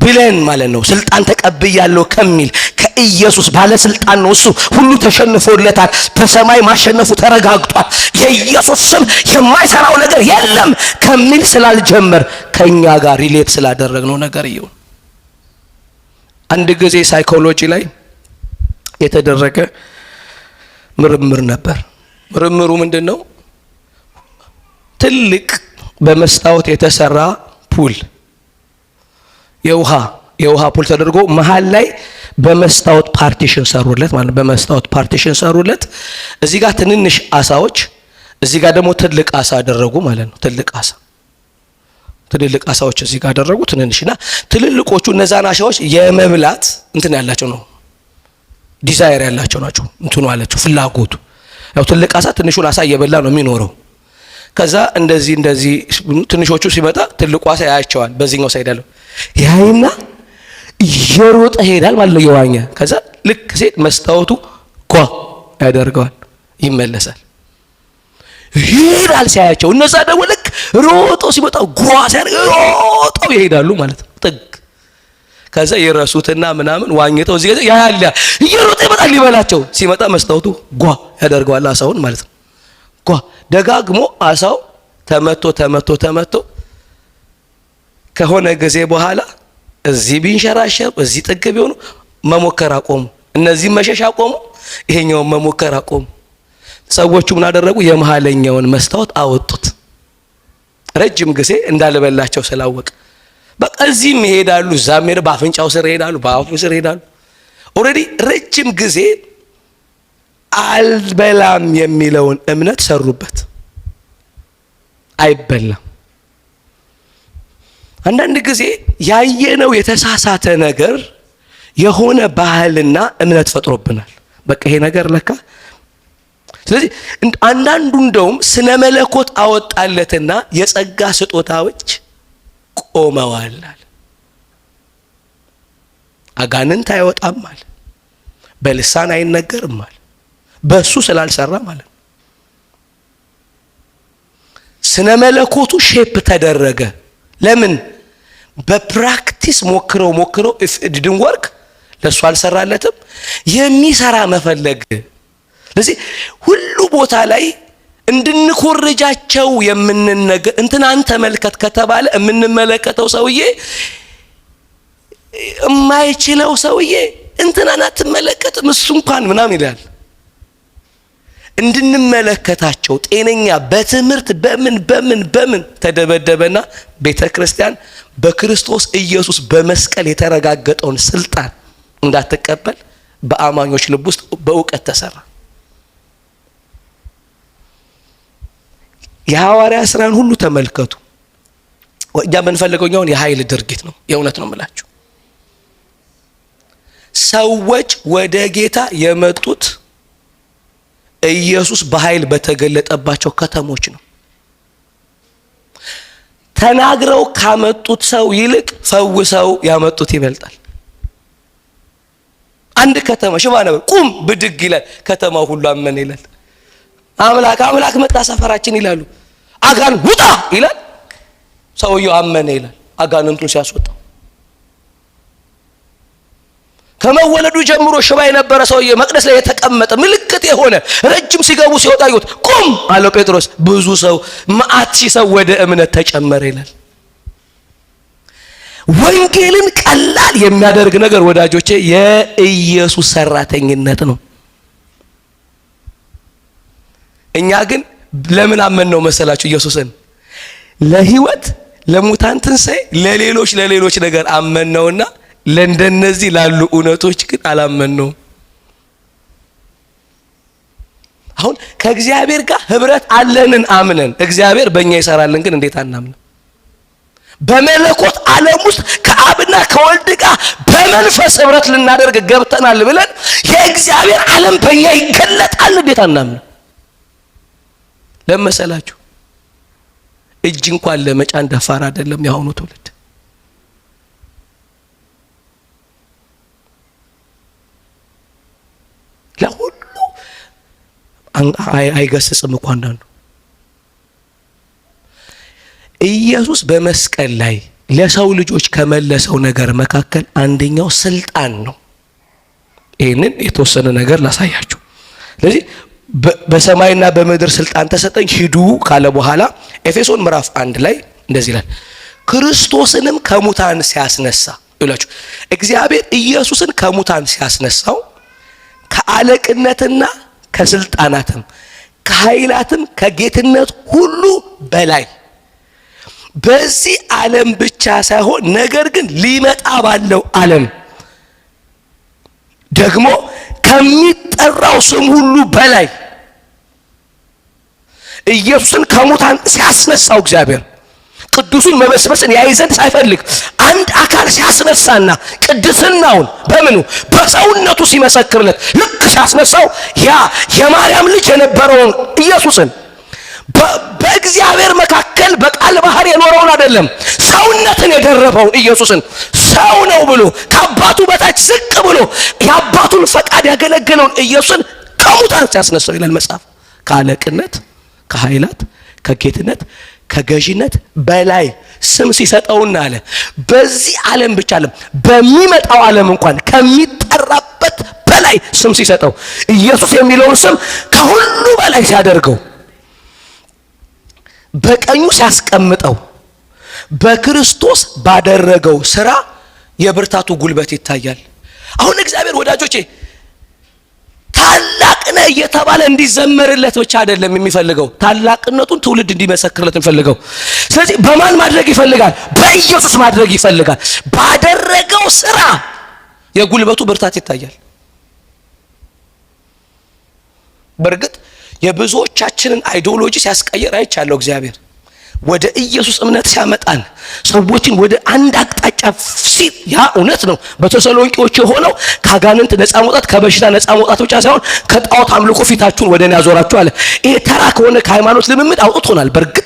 ብለን ማለት ነው። ስልጣን ተቀብያለሁ ከሚል ከኢየሱስ ባለስልጣን ነው እሱ፣ ሁሉ ተሸንፎለታል፣ በሰማይ ማሸነፉ ተረጋግጧል፣ የኢየሱስ ስም የማይሰራው ነገር የለም ከሚል ስላልጀመር ከኛ ጋር ሪሌት ስላደረግነው ነገር ይሁን። አንድ ጊዜ ሳይኮሎጂ ላይ የተደረገ ምርምር ነበር። ምርምሩ ምንድነው? ትልቅ በመስታወት የተሰራ ፑል የውሃ ፑል ተደርጎ መሃል ላይ በመስታወት ፓርቲሽን ሰሩለት ማለት በመስታወት ፓርቲሽን ሰሩለት። እዚህ ጋር ትንንሽ አሳዎች፣ እዚህ ጋር ደግሞ ትልቅ አሳ አደረጉ ማለት ነው። ትልልቅ አሳዎች እዚህ ጋር አደረጉ፣ ትንንሽና ትልልቆቹ እነዛን አሳዎች የመብላት እንትን ያላቸው ነው፣ ዲዛይር ያላቸው ናቸው። እንትኑ አላቸው ፍላጎቱ። ያው ትልቅ አሳ ትንሹን አሳ እየበላ ነው የሚኖረው። ከዛ እንደዚህ ትንሾቹ ሲመጣ ትልቁ አሳ ያያቸዋል። በዚህኛው ሳይድ ያለው ያይና እየሮጠ ሄዳል ማለት ነው የዋኘ። ከዛ ልክ ሴት መስታወቱ ጓ ያደርገዋል፣ ይመለሳል፣ ይሄዳል ሲያያቸው። እነዛ ደግሞ ልክ ሮጦ ሲመጣ ጓ ሲያደርገው ይሄዳሉ ማለት ነው ጥግ። ከዛ የረሱትና ምናምን ዋኝተው እዚህ ጋር ያያል፣ እየሮጠ ይመጣል ሊበላቸው። ሲመጣ መስታወቱ ጓ ያደርገዋል አሳውን ማለት ነው። ጓ ደጋግሞ አሳው ተመቶ ከሆነ ጊዜ በኋላ እዚህ ቢንሸራሸር እዚህ ጥግ ቢሆኑ መሞከር አቆሙ። እነዚህ መሸሽ አቆሙ፣ ይሄኛውን መሞከር አቆሙ። ሰዎቹ ምን አደረጉ? የመሃለኛውን መስታወት አወጡት። ረጅም ጊዜ እንዳልበላቸው ስላወቀ በቃ እዚህም ይሄዳሉ፣ እዛም ሄደ፣ በአፍንጫው ስር ይሄዳሉ፣ በአፉ ስር ይሄዳሉ። ኦልሬዲ ረጅም ጊዜ አልበላም የሚለውን እምነት ሰሩበት። አይበላም። አንዳንድ ጊዜ ያየነው የተሳሳተ ነገር የሆነ ባህልና እምነት ፈጥሮብናል። በቃ ይሄ ነገር ለካ። ስለዚህ አንዳንዱ እንደውም ስነ መለኮት አወጣለትና የጸጋ ስጦታዎች ቆመዋል። አጋንንት አይወጣም ማለት፣ በልሳን አይነገርም ማለት፣ በሱ ስላልሰራ ማለት ነው። ስነ መለኮቱ ሼፕ ተደረገ። ለምን? በፕራክቲስ ሞክረው if it didn't work ለሱ አልሰራለትም። የሚሰራ መፈለግ። ስለዚህ ሁሉ ቦታ ላይ እንድንኮርጃቸው የምንነገር እንትናን ተመልከት ከተባለ የምንመለከተው ሰውዬ የማይችለው ሰውዬ እንትናን አትመለከትም እሱ እንኳን ምናምን ይላል። እንድንመለከታቸው ጤነኛ በትምህርት በምን ተደበደበና ቤተክርስቲያን በክርስቶስ ኢየሱስ በመስቀል የተረጋገጠውን ስልጣን እንዳትቀበል በአማኞች ልብ ውስጥ በእውቀት ተሰራ። የሐዋርያ ሥራን ሁሉ ተመልከቱ። እኛ የምንፈልገው የኃይል ድርጊት ነው። የእውነት ነው የምላችሁ። ሰዎች ወደ ጌታ የመጡት ኢየሱስ በኃይል በተገለጠባቸው ከተሞች ነው። ተናግረው ካመጡት ሰው ይልቅ ፈውሰው ያመጡት ይበልጣል። አንድ ከተማ ሽባ ነበር፣ ቁም ብድግ ይላል፣ ከተማው ሁሉ አመነ ይላል። አምላክ መጣ ሰፈራችን ይላሉ። አጋን ውጣ ይላል፣ ሰውየው አመነ ይላል። አጋንንቱን ሲያስወጣው ከመወለዱ ጀምሮ ሽባ የነበረ ሰውዬ መቅደስ ላይ የተቀመጠ ምልክት የሆነ ረጅም ሲገቡ ሲወጣ ይወት ቁም አለው ጴጥሮስ። ብዙ ሰው ማአት ሰው ወደ እምነት ተጨመረ ይላል። ወንጌልን ቀላል የሚያደርግ ነገር ወዳጆቼ የኢየሱስ ሰራተኝነት ነው። እኛ ግን ለምን አመንነው መሰላችሁ? ኢየሱስን ለህይወት ለሙታን ትንሣኤ ለሌሎች ነገር አመንነውና ለእንደነዚህ ላሉ እውነቶች ግን አላመንነው። አሁን ከእግዚአብሔር ጋር ህብረት አለንን አምነን እግዚአብሔር በእኛ ይሰራልን ግን እንዴት አናምንም? በመለኮት ዓለም ውስጥ ከአብና ከወልድ ጋር በመንፈስ ህብረት ልናደርግ ገብተናል ብለን የእግዚአብሔር ዓለም በእኛ ይገለጣል እንዴት አናምንም? ለመሰላችሁ እጅ እንኳን ለመጫን ደፋር አይደለም ያሁኑ ትውልድ። አይገስጽም እኮ አንዳንዱ። ኢየሱስ በመስቀል ላይ ለሰው ልጆች ከመለሰው ነገር መካከል አንደኛው ስልጣን ነው። ይህንን የተወሰነ ነገር ላሳያችሁ። ስለዚህ በሰማይና በምድር ስልጣን ተሰጠኝ ሂዱ ካለ በኋላ ኤፌሶን ምዕራፍ 1 ላይ እንደዚህ ይላል፣ ክርስቶስንም ከሙታን ሲያስነሳ ይላችሁ። እግዚአብሔር ኢየሱስን ከሙታን ሲያስነሳው ከአለቅነትና ከስልጣናትም ከኃይላትም ከጌትነት ሁሉ በላይ በዚህ ዓለም ብቻ ሳይሆን ነገር ግን ሊመጣ ባለው ዓለም ደግሞ ከሚጠራው ስም ሁሉ በላይ ኢየሱስን ከሙታን ሲያስነሳው እግዚአብሔር ቅዱሱን መበስበስን ያይ ዘንድ ሳይፈልግ አንድ አካል ሲያስነሳና ቅድስናውን በምኑ በሰውነቱ ሲመሰክርለት ልክ ሲያስነሳው ያ የማርያም ልጅ የነበረውን ኢየሱስን በእግዚአብሔር መካከል በቃል ባህር የኖረውን አይደለም ሰውነትን የደረበውን ኢየሱስን ሰው ነው ብሎ ከአባቱ በታች ዝቅ ብሎ የአባቱን ፈቃድ ያገለገለውን ኢየሱስን ከሙታን ሲያስነሳው ይላል መጽሐፍ። ከአለቅነት ከኃይላት ከጌትነት ከገዥነት በላይ ስም ሲሰጠውና አለ በዚህ ዓለም ብቻ አይደለም በሚመጣው ዓለም እንኳን ከሚጠራበት በላይ ስም ሲሰጠው ኢየሱስ የሚለውን ስም ከሁሉ በላይ ሲያደርገው በቀኙ ሲያስቀምጠው በክርስቶስ ባደረገው ስራ የብርታቱ ጉልበት ይታያል። አሁን እግዚአብሔር ወዳጆቼ ታላቅ ነህ እየተባለ እንዲዘመርለት ብቻ አይደለም የሚፈልገው፣ ታላቅነቱን ትውልድ እንዲመሰክርለት የሚፈልገው። ስለዚህ በማን ማድረግ ይፈልጋል? በኢየሱስ ማድረግ ይፈልጋል። ባደረገው ስራ የጉልበቱ ብርታት ይታያል። በእርግጥ የብዙዎቻችንን አይዲዮሎጂ ሲያስቀየር አይቻለሁ እግዚአብሔር ወደ ኢየሱስ እምነት ሲያመጣን ሰዎችን ወደ አንድ አቅጣጫ ሲል ያ እውነት ነው። በተሰሎንቄዎች የሆነው ከአጋንንት ነፃ መውጣት ከበሽታ ነፃ መውጣት ብቻ ሳይሆን ከጣዖት አምልኮ ፊታችሁን ወደ እኔ ያዞራችሁ አለ። ይሄ ተራ ከሆነ ከሃይማኖት ልምምድ አውጥቶናል። በእርግጥ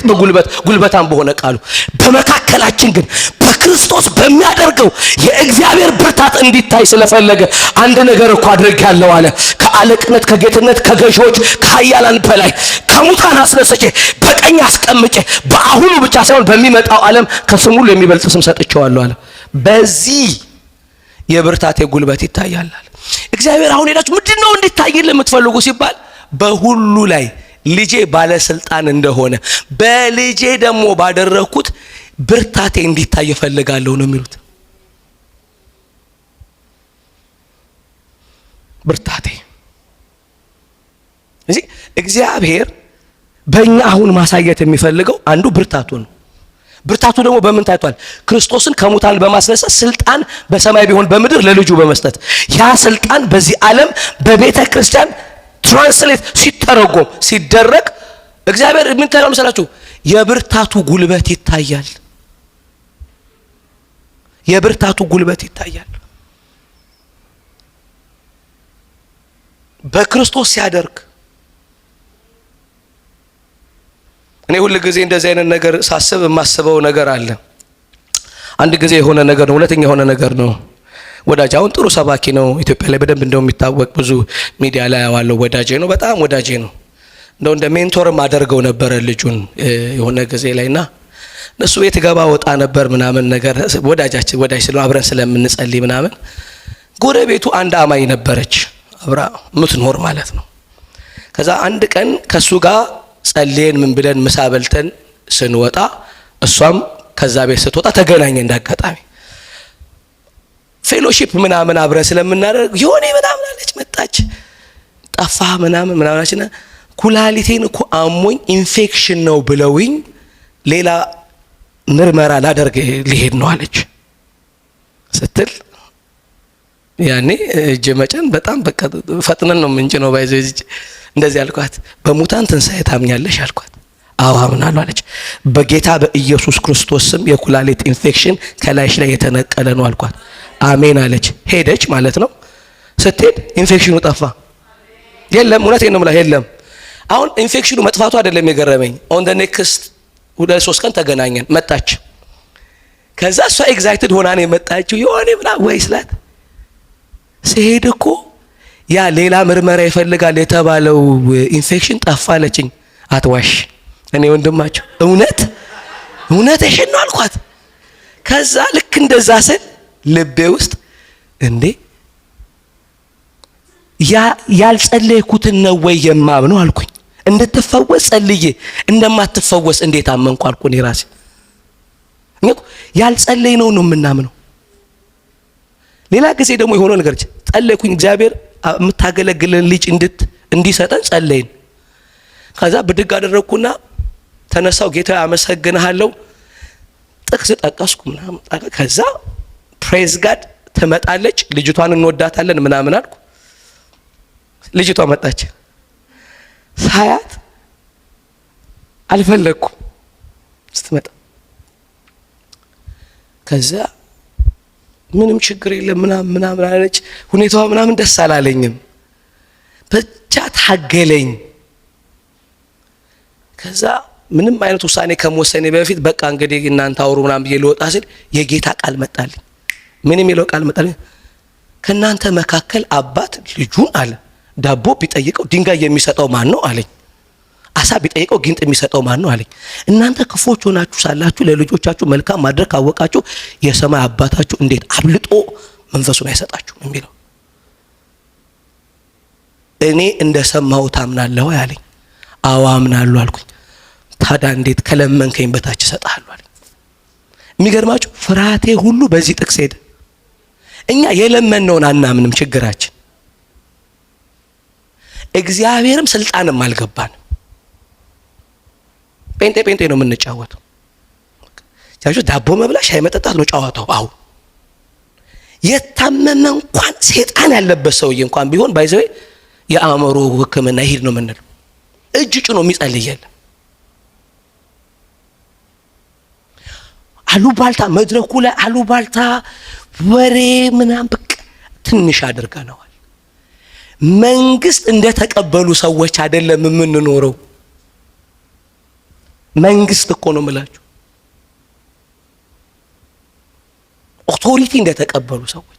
ጉልበታም በሆነ ቃሉ በመካከላችን ግን በክርስቶስ በሚያደርገው የእግዚአብሔር ብርታት እንዲታይ ስለፈለገ አንድ ነገር እኮ አድርጌያለሁ አለ። ከአለቅነት ከጌትነት ከገዢዎች ከኃያላን በላይ ከሙታን አስነስቼ በቀኝ አስቀምጬ በአሁኑ ብቻ ሳይሆን በሚመጣው ዓለም ከስሙ ሁሉ የሚበልጥ ስም ሰጥቼዋለሁ አለ። በዚህ የብርታቴ ጉልበት ይታያል። እግዚአብሔር አሁን ሄዳችሁ ምንድነው እንዲታይል የምትፈልጉ ሲባል በሁሉ ላይ ልጄ ባለስልጣን እንደሆነ በልጄ ደግሞ ባደረኩት ብርታቴ እንዲታይ እፈልጋለሁ ነው የሚሉት። ብርታቴ እዚህ እግዚአብሔር በእኛ አሁን ማሳየት የሚፈልገው አንዱ ብርታቱ ነው። ብርታቱ ደግሞ በምን ታይቷል? ክርስቶስን ከሙታን በማስነሳት ስልጣን በሰማይ ቢሆን በምድር ለልጁ በመስጠት ያ ስልጣን በዚህ ዓለም በቤተ ክርስቲያን ትራንስሌት ሲተረጎም ሲደረግ እግዚአብሔር ምን ታያለው መሰላችሁ? የብርታቱ ጉልበት ይታያል። የብርታቱ ጉልበት ይታያል በክርስቶስ ሲያደርግ። እኔ ሁሉ ጊዜ እንደዚህ አይነት ነገር ሳስብ የማስበው ነገር አለ። አንድ ጊዜ የሆነ ነገር ነው፣ ሁለተኛ የሆነ ነገር ነው። ወዳጅ አሁን ጥሩ ሰባኪ ነው፣ ኢትዮጵያ ላይ በደንብ እንደው የሚታወቅ ብዙ ሚዲያ ላይ ያለው ወዳጄ ነው፣ በጣም ወዳጄ ነው። እንደው እንደ ሜንቶርም አደርገው ነበር ልጁን የሆነ ጊዜ ላይና እነሱ ቤት ገባ ወጣ ነበር ምናምን ነገር ወዳጅ ስለ አብረን ስለምንጸልይ ምናምን ጎረቤቱ አንድ አማኝ ነበረች አብራ ምትኖር ማለት ነው። ከዛ አንድ ቀን ከሱ ጋር ጸልየን ምን ብለን ምሳ በልተን ስንወጣ እሷም ከዛ ቤት ስትወጣ ተገናኘን። እንዳጋጣሚ ፌሎሺፕ ምናምን አብረን ስለምናደርግ የሆነ በጣም አለች መጣች ጠፋ ምናምን አለችና ኩላሊቴን እኮ አሞኝ ኢንፌክሽን ነው ብለውኝ ሌላ ምርመራ ላደርግ ሊሄድ ነው አለች ስትል ያኔ እጅ መጨን በጣም በቃ ፈጥነን ነው ምንጭ ነው ባይዘ እንደዚህ አልኳት። በሙታን ትንሣኤ ታምኛለሽ አልኳት። አዎ አምናለሁ አለች። በጌታ በኢየሱስ ክርስቶስ ስም የኩላሊት ኢንፌክሽን ከላይሽ ላይ የተነቀለ ነው አልኳት። አሜን አለች። ሄደች ማለት ነው። ስትሄድ ኢንፌክሽኑ ጠፋ። የለም እውነቴን ነው የምልህ የለም። አሁን ኢንፌክሽኑ መጥፋቱ አይደለም የገረመኝ። ኦን ዘ ኔክስት 2-3 ቀን ተገናኘን። መጣች። ከዛ እሷ ኤግዛይትድ ሆና ነው የመጣችው። የሆነ ብላ ወይ ስላት ሲሄድ እኮ ያ ሌላ ምርመራ ይፈልጋል የተባለው ኢንፌክሽን ጠፋለችኝ። አትዋሽ፣ እኔ ወንድማቸው እውነትሽን ነው አልኳት። ከዛ ልክ እንደዛ ስል ልቤ ውስጥ እንዴ ያልጸለይኩትን ነው ወይ የማምነው አልኩኝ። እንድትፈወስ ጸልዬ እንደማትፈወስ እንዴት አመንኩ አልኩ እኔ ራሴ። ያልጸለይነው ነው የምናምነው። ሌላ ጊዜ ደግሞ የሆነው ነገር ጸለይኩኝ፣ እግዚአብሔር የምታገለግለን ልጅ እንዲሰጠን ጸለይን። ከዛ ብድግ አደረግኩና ተነሳው፣ ጌታ አመሰግንሃለሁ፣ ጥቅስ ጠቀስኩ ምናምን። ከዛ ፕሬዝ ጋድ ትመጣለች፣ ልጅቷን እንወዳታለን ምናምን አልኩ። ልጅቷ መጣች። ሳያት አልፈለኩም ስትመጣ። ከዛ ምንም ችግር የለም ምናምን አለች። ሁኔታዋ ምናምን ደስ አላለኝም፣ ብቻ ታገለኝ። ከዛ ምንም አይነት ውሳኔ ከመወሰኔ በፊት በቃ እንግዲህ እናንተ አውሩ ምናምን ብዬ ልወጣ ስል የጌታ ቃል መጣልኝ። ምን የሚለው ቃል መጣልኝ? ከእናንተ መካከል አባት ልጁን አለ ዳቦ ቢጠይቀው ድንጋይ የሚሰጠው ማን ነው አለኝ። አሳ ቢጠይቀው ጊንጥ የሚሰጠው ማን ነው አለኝ። እናንተ ክፎች ሆናችሁ ሳላችሁ ለልጆቻችሁ መልካም ማድረግ ካወቃችሁ የሰማይ አባታችሁ እንዴት አብልጦ መንፈሱን አይሰጣችሁም የሚለው። እኔ እንደሰማሁት አምናለሁ አለኝ። አዎ አምናለሁ አልኩኝ። ታዲያ እንዴት ከለመንከኝ በታች እሰጥሃለሁ አለኝ። የሚገርማችሁ ፍርሃቴ ሁሉ በዚህ ጥቅስ ሄደ። እኛ የለመነውን አናምንም፣ ችግራችን እግዚአብሔርም ስልጣንም አልገባንም። ጴንጤ ነው የምንጫወተው። ዳቦ መብላት ሻይ መጠጣት ነው ጨዋታው። አሁን የታመመ እንኳን ሴጣን ያለበት ሰውዬ እንኳን ቢሆን ባይዘው የአእምሮ ሕክምና ይሄድ ነው የምንለው። እጅ ጭኖ የሚጸልይ የለም። አሉባልታ መድረኩ ላይ አሉባልታ ወሬ ምናምን በቃ ትንሽ አድርገነዋል። መንግስት እንደተቀበሉ ሰዎች አይደለም የምንኖረው። መንግስት እኮ ነው የምላችሁ፣ ኦቶሪቲ እንደተቀበሉ ሰዎች።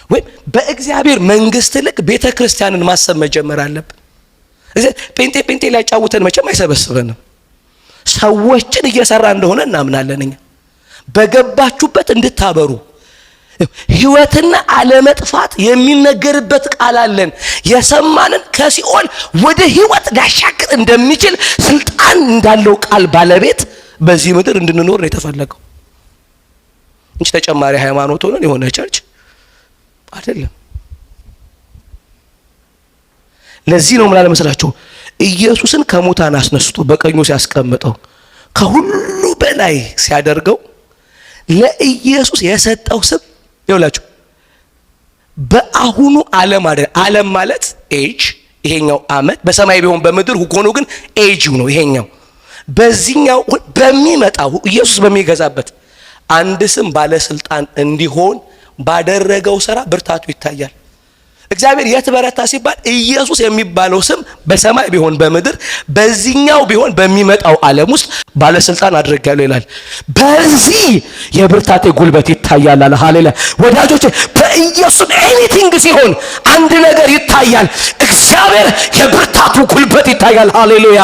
ወይም በእግዚአብሔር መንግስት ልክ ቤተ ክርስቲያንን ማሰብ መጀመር አለብን። ጴንጤ ላይ ጫውተን መቼም አይሰበስበንም። ሰዎችን እየሰራ እንደሆነ እናምናለን። እኛ በገባችሁበት እንድታበሩ ህይወትና አለመጥፋት የሚነገርበት ቃል አለን። የሰማንን ከሲኦል ወደ ህይወት ሊያሻግር እንደሚችል ስልጣን እንዳለው ቃል ባለቤት በዚህ ምድር እንድንኖር ነው የተፈለገው እንጂ ተጨማሪ ሃይማኖት ሆነን የሆነ ቸርች አይደለም። ለዚህ ነው ምን መሰላችሁ ኢየሱስን ከሙታን አስነስቶ በቀኙ ሲያስቀምጠው ከሁሉ በላይ ሲያደርገው ለኢየሱስ የሰጠው ስም ይኸውላችሁ በአሁኑ ዓለም ማለት ኤጅ፣ ይሄኛው አመት በሰማይ ቢሆን በምድር ሆኖ ግን ኤጅ ነው ይሄኛው። በዚህኛው በሚመጣው ኢየሱስ በሚገዛበት አንድ ስም ባለስልጣን እንዲሆን ባደረገው ሥራ ብርታቱ ይታያል። እግዚአብሔር የት በረታ ሲባል ኢየሱስ የሚባለው ስም በሰማይ ቢሆን በምድር በዚህኛው ቢሆን በሚመጣው ዓለም ውስጥ ባለስልጣን አድርጋለሁ ይላል። በዚህ የብርታቴ ጉልበት ይታያል አለ። ሃሌሉያ ወዳጆቼ፣ በኢየሱስ ኤኒቲንግ ሲሆን አንድ ነገር ይታያል። እግዚአብሔር የብርታቱ ጉልበት ይታያል። ሃሌሉያ።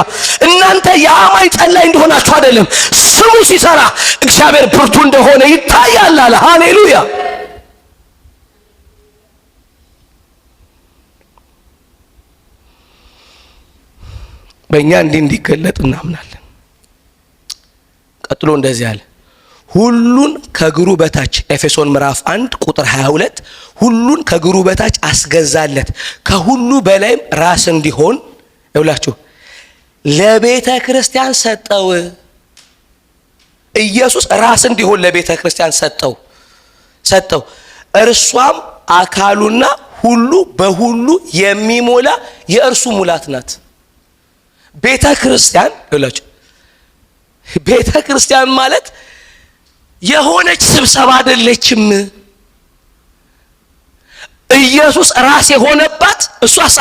እናንተ የአማኝ ጸላይ እንደሆናችሁ አይደለም፣ ስሙ ሲሰራ እግዚአብሔር ብርቱ እንደሆነ ይታያል አለ። ሃሌሉያ። በእኛ እንዲገለጥ እናምናለን። ቀጥሎ እንደዚህ አለ፣ ሁሉን ከእግሩ በታች ኤፌሶን ምዕራፍ 1 ቁጥር 22 ሁሉን ከእግሩ በታች አስገዛለት፣ ከሁሉ በላይም ራስ እንዲሆን ይውላችሁ ለቤተ ክርስቲያን ሰጠው። ኢየሱስ ራስ እንዲሆን ለቤተ ክርስቲያን ሰጠው። እርሷም አካሉና ሁሉ በሁሉ የሚሞላ የእርሱ ሙላት ናት። ቤተ ክርስቲያን ይላችሁ ቤተ ክርስቲያን ማለት የሆነች ስብሰባ አይደለችም። ኢየሱስ ራስ የሆነባት እሷሳ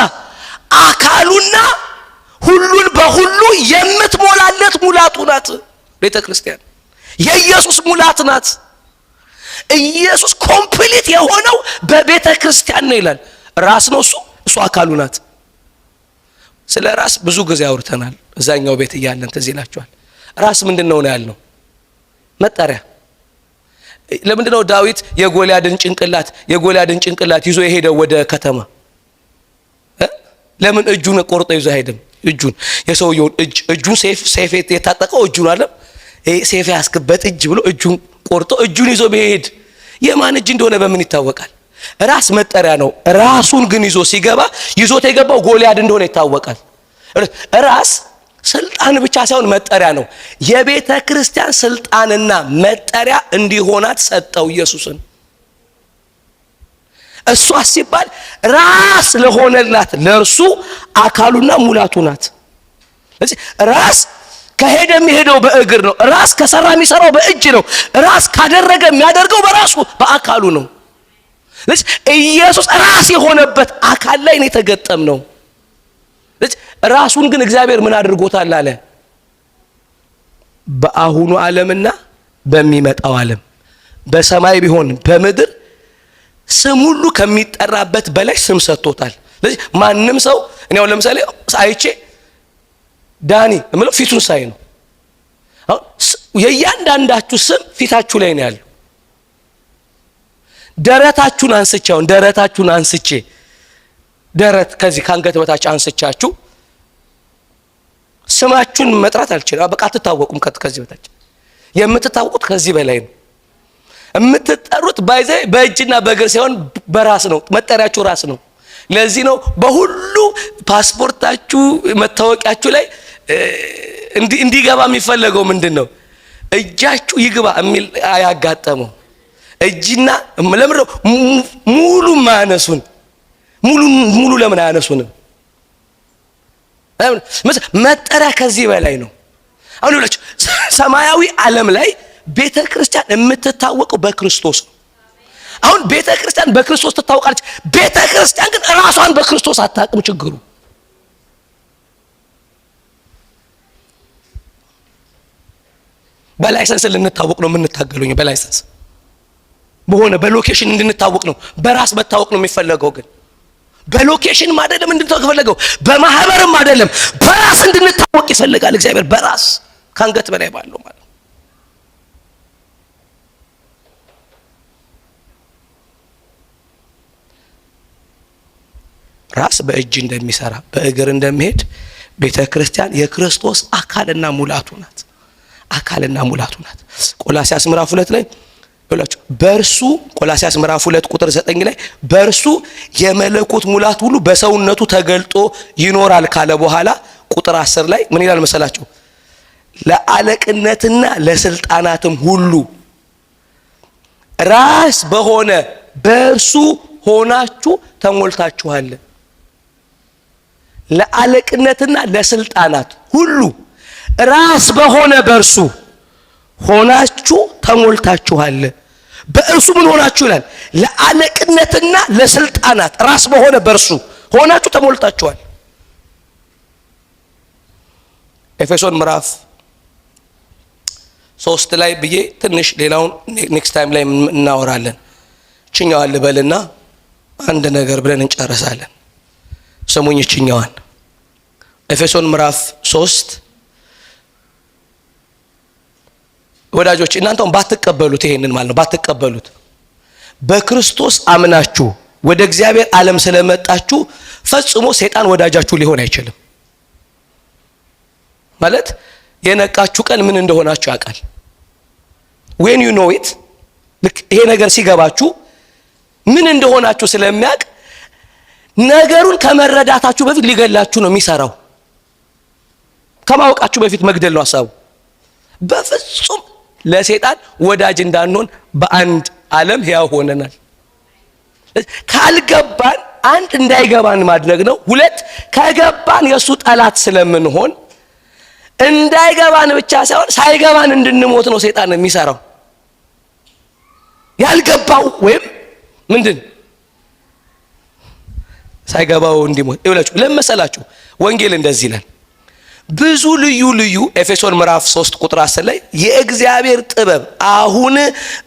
አካሉና ሁሉን በሁሉ የምትሞላለት ሙላቱ ናት። ቤተ ክርስቲያን የኢየሱስ ሙላት ናት። ኢየሱስ ኮምፕሊት የሆነው በቤተ ክርስቲያን ነው ይላል። ራስ ነው እሱ፣ እሱ አካሉ ናት። ስለ ራስ ብዙ ጊዜ አውርተናል እዛኛው ቤት እያለን ትዝ ይላችኋል። ራስ ምንድነው ነው ያልነው? መጠሪያ። ለምንድነው ዳዊት የጎልያድን ጭንቅላት ይዞ የሄደው ወደ ከተማ? ለምን እጁን ቆርጦ ይዞ አይሄድም? እጁን የሰውየውን እጁን ሴፍ የታጠቀው እጁን አለ ሴፍ ያስከበት እጅ ብሎ እጁን ቆርጦ እጁን ይዞ ቢሄድ የማን እጅ እንደሆነ በምን ይታወቃል? ራስ መጠሪያ ነው። ራሱን ግን ይዞ ሲገባ ይዞት የገባው ጎልያድ እንደሆነ ይታወቃል። ራስ ስልጣን ብቻ ሳይሆን መጠሪያ ነው። የቤተ ክርስቲያን ስልጣንና መጠሪያ እንዲሆናት ሰጠው ኢየሱስን። እሷ ሲባል ራስ ለሆነላት ለእርሱ አካሉና ሙላቱ ናት። ስለዚህ ራስ ከሄደ የሚሄደው በእግር ነው። ራስ ከሰራ የሚሰራው በእጅ ነው። ራስ ካደረገ የሚያደርገው በራሱ በአካሉ ነው። ስለዚህ ኢየሱስ ራስ የሆነበት አካል ላይ ነው የተገጠም ነው። ስለዚህ ራሱን ግን እግዚአብሔር ምን አድርጎታል አለ? በአሁኑ ዓለምና በሚመጣው ዓለም በሰማይ ቢሆን በምድር ስም ሁሉ ከሚጠራበት በላይ ስም ሰጥቶታል። ስለዚህ ማንም ሰው እኔው ለምሳሌ አይቼ ዳኒ እምለው ፊቱን ሳይ ነው። አሁን የእያንዳንዳችሁ ስም ፊታችሁ ላይ ነው ያለው። ደረታችሁን አንስቼ ደረት ከዚህ ካንገት በታች አንስቻችሁ ስማችሁን መጥራት አልችልም። በቃ አትታወቁም። ከዚህ በታች የምትታወቁት ከዚህ በላይ ነው። የምትጠሩት በእጅና በእግር ሳይሆን በራስ ነው። መጠሪያችሁ ራስ ነው። ለዚህ ነው በሁሉ ፓስፖርታችሁ መታወቂያችሁ ላይ እንዲገባ የሚፈለገው ምንድነው? እጃችሁ ይግባ የሚል ያጋጠመው እጅና ለምንድነው ሙሉ ማነሱን ሙሉ ለምን አያነሱንም? መጠሪያ ከዚህ በላይ ነው። አሁን ይላችሁ ሰማያዊ ዓለም ላይ ቤተ ክርስቲያን የምትታወቀው በክርስቶስ ነው። አሁን ቤተ ክርስቲያን በክርስቶስ ትታወቃለች። ቤተ ክርስቲያን ግን ራሷን በክርስቶስ አታውቅም። ችግሩ በላይሰንስ ልንታወቅ ነው የምንታገለው። በላይሰንስ በሆነ በሎኬሽን እንድንታወቅ ነው። በራስ መታወቅ ነው የሚፈለገው። ግን በሎኬሽን አይደለም እንድንታወቅ ፈለገው። በማህበርም አይደለም፣ በራስ እንድንታወቅ ይፈልጋል እግዚአብሔር። በራስ ካንገት በላይ ባለው ማለት ራስ በእጅ እንደሚሰራ በእግር እንደሚሄድ ቤተ ክርስቲያን የክርስቶስ አካልና ሙላቱ ናት። ቆላስይስ ምዕራፍ 2 ላይ ብላችሁ በእርሱ ቆላስይስ ምዕራፍ 2 ቁጥር 9 ላይ በእርሱ የመለኮት ሙላት ሁሉ በሰውነቱ ተገልጦ ይኖራል ካለ በኋላ ቁጥር 10 ላይ ምን ይላል መሰላችሁ? ለአለቅነትና ለስልጣናትም ሁሉ ራስ በሆነ በእርሱ ሆናችሁ ተሞልታችኋል። ለአለቅነትና ለስልጣናት ሁሉ ራስ በሆነ በእርሱ ሆናችሁ ተሞልታችኋል። በእርሱ ምን ሆናችሁ ይላል? ለአለቅነትና ለስልጣናት ራስ በሆነ በእርሱ ሆናችሁ ተሞልታችኋል። ኤፌሶን ምዕራፍ 3 ላይ ብዬ ትንሽ ሌላውን ኔክስት ታይም ላይ እናወራለን። ችኛዋን ልበልና አንድ ነገር ብለን እንጨርሳለን። ስሙኝ ችኛዋን ኤፌሶን ምዕራፍ 3 ወዳጆች እናንተም ባትቀበሉት ይሄንን ማለት ነው ባትቀበሉት በክርስቶስ አምናችሁ ወደ እግዚአብሔር ዓለም ስለመጣችሁ ፈጽሞ ሰይጣን ወዳጃችሁ ሊሆን አይችልም። ማለት የነቃችሁ ቀን ምን እንደሆናችሁ ያውቃል። when you know it ልክ ይሄ ነገር ሲገባችሁ ምን እንደሆናችሁ ስለሚያውቅ ነገሩን ከመረዳታችሁ በፊት ሊገላችሁ ነው የሚሰራው። ከማወቃችሁ በፊት መግደል ነው ሐሳቡ። በፍጹም ለሰይጣን ወዳጅ እንዳንሆን በአንድ ዓለም ሕያው ሆነናል። ካልገባን አንድ እንዳይገባን ማድረግ ነው። ሁለት ከገባን የሱ ጠላት ስለምንሆን እንዳይገባን ብቻ ሳይሆን ሳይገባን እንድንሞት ነው ሰይጣን የሚሰራው። ያልገባው ወይም ምንድን ሳይገባው እንዲሞት ይውላችሁ ለመሰላችሁ ወንጌል እንደዚህ ይላል። ብዙ ልዩ ኤፌሶን ምዕራፍ 3 ቁጥር 10 ላይ የእግዚአብሔር ጥበብ አሁን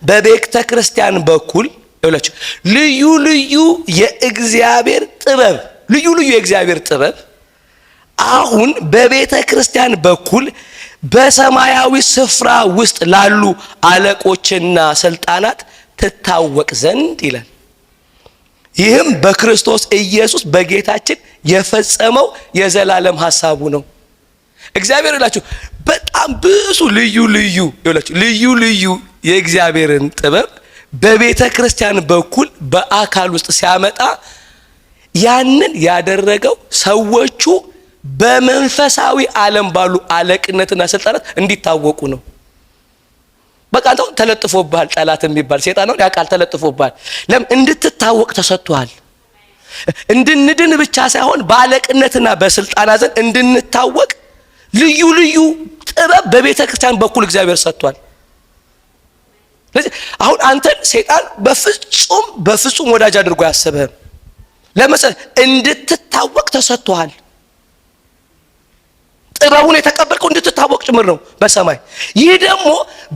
በቤተ ክርስቲያን በኩል ይውላችሁ ልዩ የእግዚአብሔር ጥበብ ልዩ ልዩ የእግዚአብሔር ጥበብ አሁን በቤተ ክርስቲያን በኩል በሰማያዊ ስፍራ ውስጥ ላሉ አለቆችና ስልጣናት ትታወቅ ዘንድ ይላል። ይህም በክርስቶስ ኢየሱስ በጌታችን የፈጸመው የዘላለም ሐሳቡ ነው። እግዚአብሔር ይላችሁ በጣም ብዙ ልዩ ልዩ የእግዚአብሔርን ጥበብ በቤተ ክርስቲያን በኩል በአካል ውስጥ ሲያመጣ ያንን ያደረገው ሰዎቹ በመንፈሳዊ ዓለም ባሉ አለቅነትና ስልጣናት እንዲታወቁ ነው። በቃ አንተ ተለጥፎብሃል፣ ጠላት የሚባል ሰይጣን ነው ያቃል ተለጥፎብሃል። ለምን እንድትታወቅ ተሰጥቷል። እንድንድን ብቻ ሳይሆን በአለቅነትና በስልጣናት ዘንድ እንድንታወቅ ልዩ ልዩ ጥበብ በቤተ ክርስቲያን በኩል እግዚአብሔር ሰጥቷል። ስለዚህ አሁን አንተን ሰይጣን በፍጹም ወዳጅ አድርጎ ያሰበህ ለምሳሌ እንድትታወቅ ተሰጥቷል። ጥበቡን የተቀበልከው እንድትታወቅ ጭምር ነው በሰማይ። ይህ ደግሞ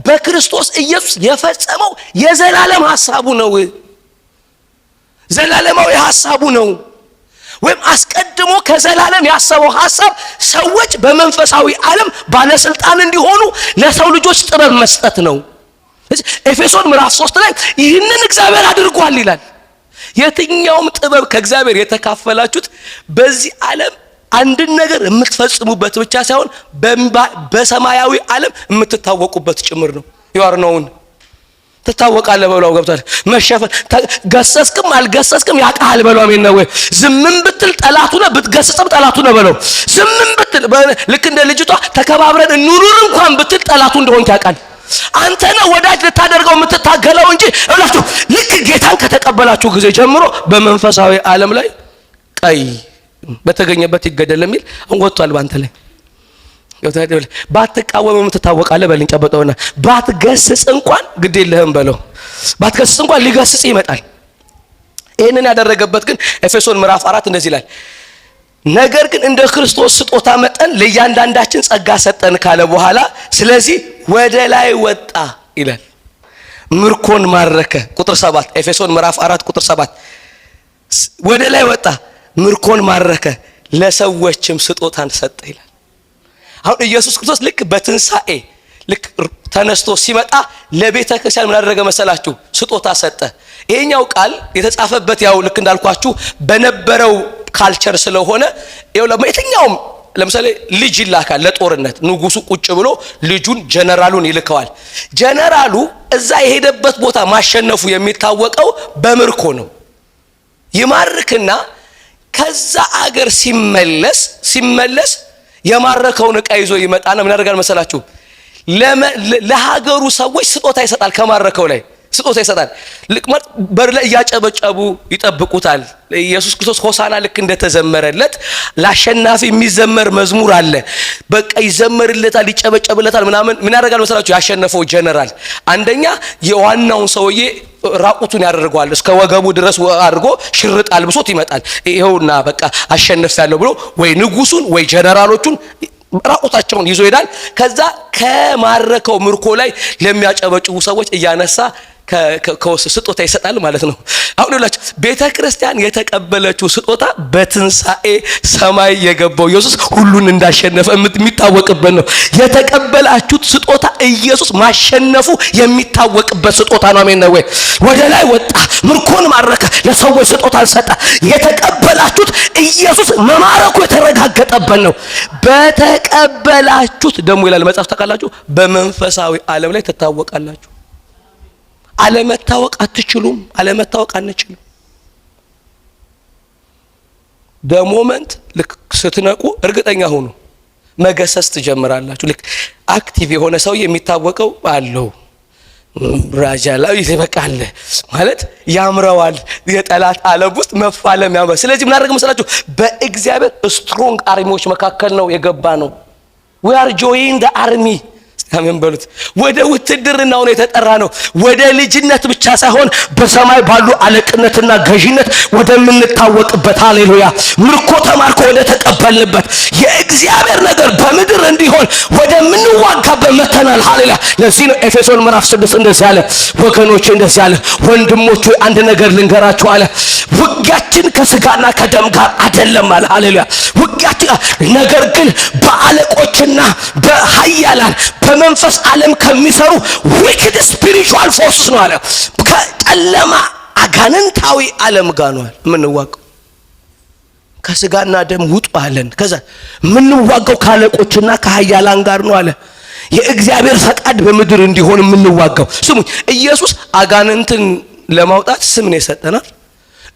በክርስቶስ ኢየሱስ የፈጸመው የዘላለም ሐሳቡ ነው። ዘላለማዊ ሐሳቡ ነው። ወይም አስቀድሞ ከዘላለም ያሰበው ሐሳብ ሰዎች በመንፈሳዊ ዓለም ባለስልጣን እንዲሆኑ ለሰው ልጆች ጥበብ መስጠት ነው። ኤፌሶን ምዕራፍ 3 ላይ ይህንን እግዚአብሔር አድርጓል ይላል። የትኛውም ጥበብ ከእግዚአብሔር የተካፈላችሁት በዚህ ዓለም አንድን ነገር የምትፈጽሙበት ብቻ ሳይሆን በሰማያዊ ዓለም የምትታወቁበት ጭምር ነው። ይዋርነውን ትታወቃለህ በለው ገብቷል። መሸፈን ገሰስክም አልገሰስክም ያቃል በለው። አሜን ነው ወይ? ዝምም ብትል ጠላቱ ነው፣ ብትገስጽም ጠላቱ ነው በለው። ዝምም ብትል ልክ እንደ ልጅቷ ተከባብረን እንኑር እንኳን ብትል ጠላቱ እንደሆንክ ያቃል። አንተ ነው ወዳጅ ልታደርገው የምትታገለው እንጂ እላችሁ ልክ ጌታን ከተቀበላችሁ ጊዜ ጀምሮ በመንፈሳዊ ዓለም ላይ ቀይ በተገኘበት ይገደል የሚል እንወጥቷል ባንተ ላይ። ባትቃወምም ትታወቃለህ በልኝ ጨበጠውና ባትገስጽ እንኳን ግድ የለህም በለው። ባትገስጽ እንኳን ሊገስጽ ይመጣል። ይህንን ያደረገበት ግን ኤፌሶን ምዕራፍ 4 እንደዚህ ይላል፣ ነገር ግን እንደ ክርስቶስ ስጦታ መጠን ለእያንዳንዳችን ጸጋ ሰጠን ካለ በኋላ ስለዚህ ወደ ላይ ወጣ ይላል። ምርኮን ማረከ። ቁጥር 7 ኤፌሶን ምዕራፍ 4 ቁጥር 7 ወደ ላይ ወጣ ምርኮን ማረከ ለሰዎችም ስጦታን ሰጠ ይላል። አሁን ኢየሱስ ክርስቶስ ልክ በትንሳኤ ልክ ተነስቶ ሲመጣ ለቤተ ክርስቲያን ምን አደረገ መሰላችሁ? ስጦታ ሰጠ። ይሄኛው ቃል የተጻፈበት ያው ልክ እንዳልኳችሁ በነበረው ካልቸር ስለሆነ የትኛውም ለምሳሌ ልጅ ይላካል ለጦርነት። ንጉሱ ቁጭ ብሎ ልጁን ጀነራሉን ይልከዋል። ጀነራሉ እዛ የሄደበት ቦታ ማሸነፉ የሚታወቀው በምርኮ ነው። ይማርክና ከዛ አገር ሲመለስ የማረከውን ዕቃ ይዞ ይመጣና ምን ያደርጋል መሰላችሁ? ለሀገሩ ሰዎች ስጦታ ይሰጣል። ከማረከው ላይ ስጦታ ይሰጣል። ልቅመት በር ላይ እያጨበጨቡ ይጠብቁታል። ኢየሱስ ክርስቶስ ሆሳና ልክ እንደተዘመረለት ለአሸናፊ የሚዘመር መዝሙር አለ። በቃ ይዘመርለታል፣ ይጨበጨብለታል ምናምን። ምን ያደርጋል መሰላችሁ? ያሸነፈው ጀነራል አንደኛ የዋናውን ሰውዬ ራቁቱን ያደርገዋል። እስከ ወገቡ ድረስ አድርጎ ሽርጥ አልብሶት ይመጣል። ይሄውና በቃ አሸንፌያለሁ ብሎ ወይ ንጉሱን ወይ ጀነራሎቹን ራቁታቸውን ይዞ ይሄዳል። ከዛ ከማረከው ምርኮ ላይ ለሚያጨበጭቡ ሰዎች እያነሳ ስጦታ ይሰጣል ማለት ነው። አሁን ሁላችሁ ቤተ ክርስቲያን የተቀበለችው ስጦታ በትንሳኤ ሰማይ የገባው ኢየሱስ ሁሉን እንዳሸነፈ የሚታወቅበት ነው። የተቀበላችሁት ስጦታ ኢየሱስ ማሸነፉ የሚታወቅበት ስጦታ ነው። አሜን ነው ወይ? ወደ ላይ ወጣ፣ ምርኮን ማረከ፣ ለሰዎች ስጦታን ሰጠ። የተቀበላችሁት ኢየሱስ መማረኩ የተረጋገጠበት ነው። በተቀበላችሁት ደግሞ ይላል መጽሐፍ ታውቃላችሁ፣ በመንፈሳዊ ዓለም ላይ ትታወቃላችሁ። አለመታወቅ አትችሉም። አለመታወቅ አንችልም። በሞመንት ልክ ስትነቁ እርግጠኛ ሁኑ፣ መገሰስ ትጀምራላችሁ። ልክ አክቲቭ የሆነ ሰው የሚታወቀው አለው ራጃላ ይተበቃል ማለት ያምረዋል። የጠላት ዓለም ውስጥ መፋለም ያምረ። ስለዚህ ምን አደረገ መሰላችሁ? በእግዚአብሔር ስትሮንግ አርሚዎች መካከል ነው የገባ ነው። we are joining the army። አሜን በሉት። ወደ ውትድርናው ነው የተጠራ ነው። ወደ ልጅነት ብቻ ሳይሆን በሰማይ ባሉ አለቅነትና ገዢነት ወደምንታወቅበት ሃሌሉያ ምርኮ ተማርኮ ወደ ተቀበልንበት የእግዚአብሔር ነገር በምድር እንዲሆን ወደምንዋጋበት መተናል። ሃሌሉያ። ለዚህ ነው ኤፌሶን ምዕራፍ 6 እንደዚህ አለ፣ ወገኖቼ እንደዚህ አለ፣ ወንድሞቼ አንድ ነገር ልንገራችሁ አለ፣ ውጊያችን ከስጋና ከደም ጋር አይደለም አለ። ሃሌሉያ። ውጊያችን ነገር ግን በአለቆችና በኃያላን በመንፈስ ዓለም ከሚሰሩ ዊክድ ስፒሪቹዋል ፎርስስ ነው አለ። ከጨለማ አጋንንታዊ ዓለም ጋር ነው የምንዋጋው። ከስጋና ደም ውጡ አለን። ከዛ የምንዋጋው ከአለቆችና ከኃያላን ጋር ነው አለ። የእግዚአብሔር ፈቃድ በምድር እንዲሆን የምንዋጋው። ስሙኝ፣ ኢየሱስ አጋንንትን ለማውጣት ስም ነው የሰጠናል።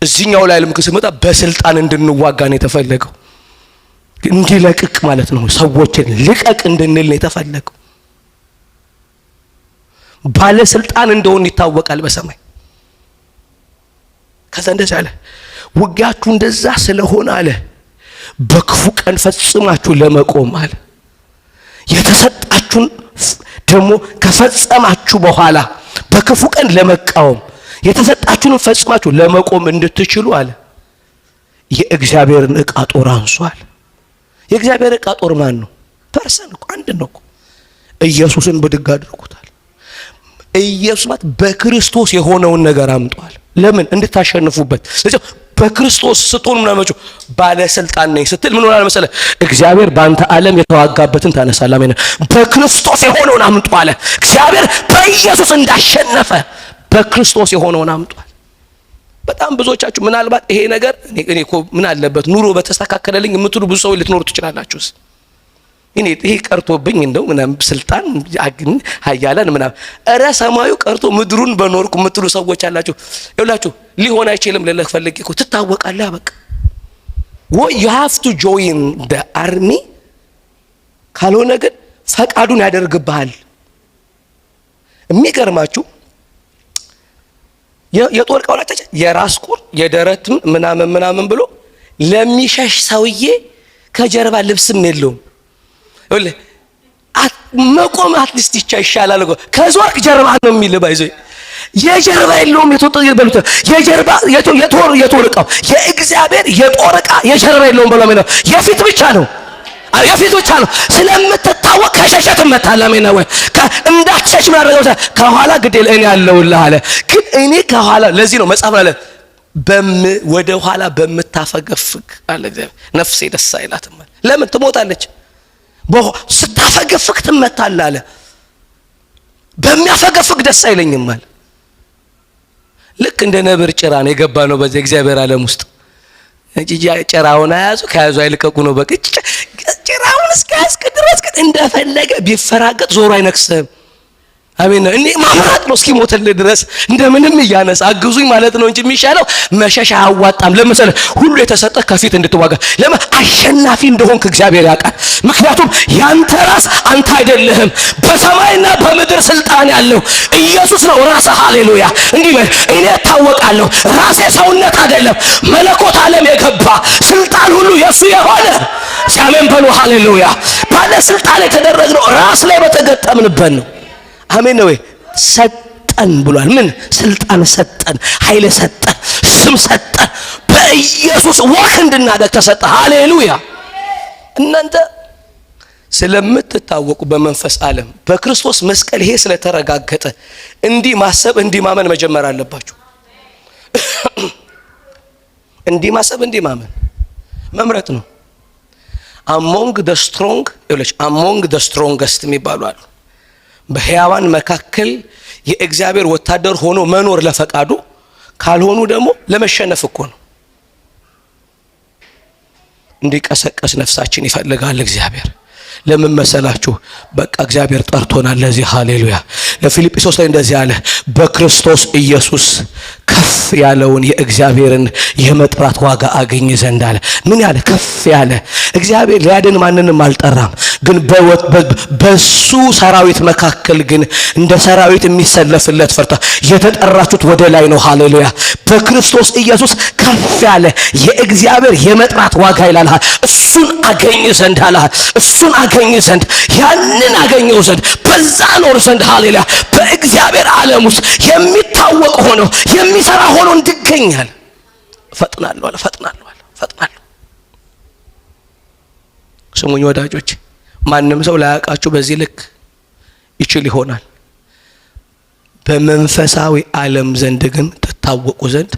እዚህኛው ላይ ልምክ ስመጣ በስልጣን እንድንዋጋ ነው የተፈለገው። እንዲለቅቅ ማለት ነው። ሰዎችን ልቀቅ እንድንል ነው የተፈለገው። ባለስልጣን እንደሆን ይታወቃል በሰማይ። ከዛ እንደዛ አለ፣ ውጊያችሁ እንደዛ ስለሆነ አለ በክፉ ቀን ፈጽማችሁ ለመቆም አለ። የተሰጣችሁን ደግሞ ከፈጸማችሁ በኋላ በክፉ ቀን ለመቃወም የተሰጣችሁን ፈጽማችሁ ለመቆም እንድትችሉ አለ የእግዚአብሔርን ዕቃ ጦር አንሷል። የእግዚአብሔር ዕቃ ጦር ማን ነው? ፐርሰን እኮ አንድ ነው እኮ። ኢየሱስን ብድግ አድርጉታል። ኢየሱስ ማለት በክርስቶስ የሆነውን ነገር አምጧል። ለምን? እንድታሸንፉበት። ስለዚህ በክርስቶስ ስትሆኑ ምን አመጡ? ባለስልጣን ነኝ ስትል ምን ሆናል መሰለ? እግዚአብሔር ባንተ ዓለም የተዋጋበትን ታነሳለህ። አሜን። በክርስቶስ የሆነውን አምጡ አለ። እግዚአብሔር በኢየሱስ እንዳሸነፈ በክርስቶስ የሆነውን አምጧል። በጣም ብዙዎቻችሁ ምናልባት ይሄ ነገር እኔ እኮ ምን አለበት ኑሮ በተስተካከለልኝ የምትሉ ብዙ ሰዎች ልትኖሩ ትችላላችሁስ። ይሄ ቀርቶብኝ እንደው ምናምን ስልጣን አግኝ ኃያላን ምናምን እረ ሰማዩ ቀርቶ ምድሩን በኖርኩ የምትሉ ሰዎች አላችሁ። ይኸውላችሁ ሊሆን አይችልም ልልህ ፈልጌ እኮ ትታወቃለህ። በቃ you have to join the army ካልሆነ ግን ፈቃዱን ያደርግብሃል። የሚገርማችሁ የጦር ዕቃው ላይ የራስ ቁር የደረትም ምናምን ብሎ ለሚሸሽ ሰውዬ ከጀርባ ልብስም የለውም። መቆም አትሊስት ይሻላል እኮ ከዞርክ ጀርባ ነው የሚል ባይዘይ የጀርባ የለውም። የተወጣ የጀርባ የጦር ዕቃው የእግዚአብሔር የጦር ዕቃ የጀርባ የለውም ብሎ ማለት የፊት ብቻ ነው። የፊት ብቻ ነው። ስለምትታወቅ ከሸሸት መታለሜ ነው ወይ እንዳትሸሽ ማረጋው ከኋላ ግዴል እኔ ያለውልህ አለ። ግን እኔ ከኋላ ለዚህ ነው መጽሐፍ አለ ወደ ኋላ በመታፈገፍግ አለ ነፍሴ ደስ አይላትም። ለምን ትሞታለች? ስታፈገፍግ ትመታለህ አለ። በሚያፈገፍግ ደስ አይለኝም አለ። ልክ እንደ ነብር ጭራ ነው የገባ ነው በዚህ እግዚአብሔር ዓለም ውስጥ እንጂ ጭራውን አያዙ ከያዙ አይልቀቁ ነው። በቃ ጭራውን እስከያዝክ ድረስ ግን እንደፈለገ ቢፈራገጥ ዞሮ አይነክስም። አሜን። እኔ ማምራጥ ነው እስኪሞትልህ ድረስ እንደምንም እያነሳ አግዙኝ ማለት ነው እንጂ የሚሻለው መሸሻ አያዋጣም። ለምሳሌ ሁሉ የተሰጠ ከፊት እንድትዋጋ ለምን አሸናፊ እንደሆንክ እግዚአብሔር ያውቃል። ምክንያቱም ያንተ ራስ አንተ አይደለህም። በሰማይና በምድር ስልጣን ያለው ኢየሱስ ነው ራስ። ሃሌሉያ። እንዲህ እኔ ታወቃለሁ ራሴ ሰውነት አይደለም መለኮት ዓለም የገባ ስልጣን ሁሉ የሱ የሆነ ሲያመን በሉ። ሃሌሉያ። ባለስልጣን የተደረግነው ራስ ላይ በተገጠምንበት ነው። አሜን ነው። ሰጠን ብሏል። ምን ስልጣን ሰጠን፣ ኃይል ሰጠን፣ ስም ሰጠን። በኢየሱስ ወክ እንድናደግ ተሰጠ። ሃሌሉያ። እናንተ ስለምትታወቁ በመንፈስ ዓለም በክርስቶስ መስቀል ይሄ ስለተረጋገጠ እንዲህ ማሰብ እንዲህ ማመን መጀመር አለባችሁ። እንዲህ ማሰብ እንዲህ ማመን መምረጥ ነው። among the strongest የሚባሉ አሉ። በሕያዋን መካከል የእግዚአብሔር ወታደር ሆኖ መኖር ለፈቃዱ ካልሆኑ ደግሞ ለመሸነፍ እኮ ነው። እንዲቀሰቀስ ነፍሳችን ይፈልጋል እግዚአብሔር። ለምን መሰላችሁ? በቃ እግዚአብሔር ጠርቶናል ለዚህ። ሃሌሉያ። ለፊልጵስዩስ ላይ እንደዚህ አለ፣ በክርስቶስ ኢየሱስ ከፍ ያለውን የእግዚአብሔርን የመጥራት ዋጋ አገኝ ዘንድ አለ። ምን ያለ ከፍ ያለ እግዚአብሔር ሊያድን ማንንም አልጠራም። ግን በሱ ሰራዊት መካከል ግን እንደ ሰራዊት የሚሰለፍለት ፈርታ የተጠራችሁት ወደ ላይ ነው። ሃሌሉያ። በክርስቶስ ኢየሱስ ከፍ ያለ የእግዚአብሔር የመጥራት ዋጋ ይላል። እሱን አገኝ ዘንድ አለ። እሱን አገኝ ዘንድ ያንን አገኘው ዘንድ በዛ ኖር ዘንድ ሃሌሉያ። በእግዚአብሔር ዓለም ውስጥ የሚታወቅ ሆኖ የሚሰራ ሆኖ እንድገኛል ፈጥናለሁ አለ። ፈጥናለሁ ስሙኝ ወዳጆች፣ ማንም ሰው ላያውቃችሁ በዚህ ልክ ይችል ይሆናል። በመንፈሳዊ ዓለም ዘንድ ግን ተታወቁ ዘንድ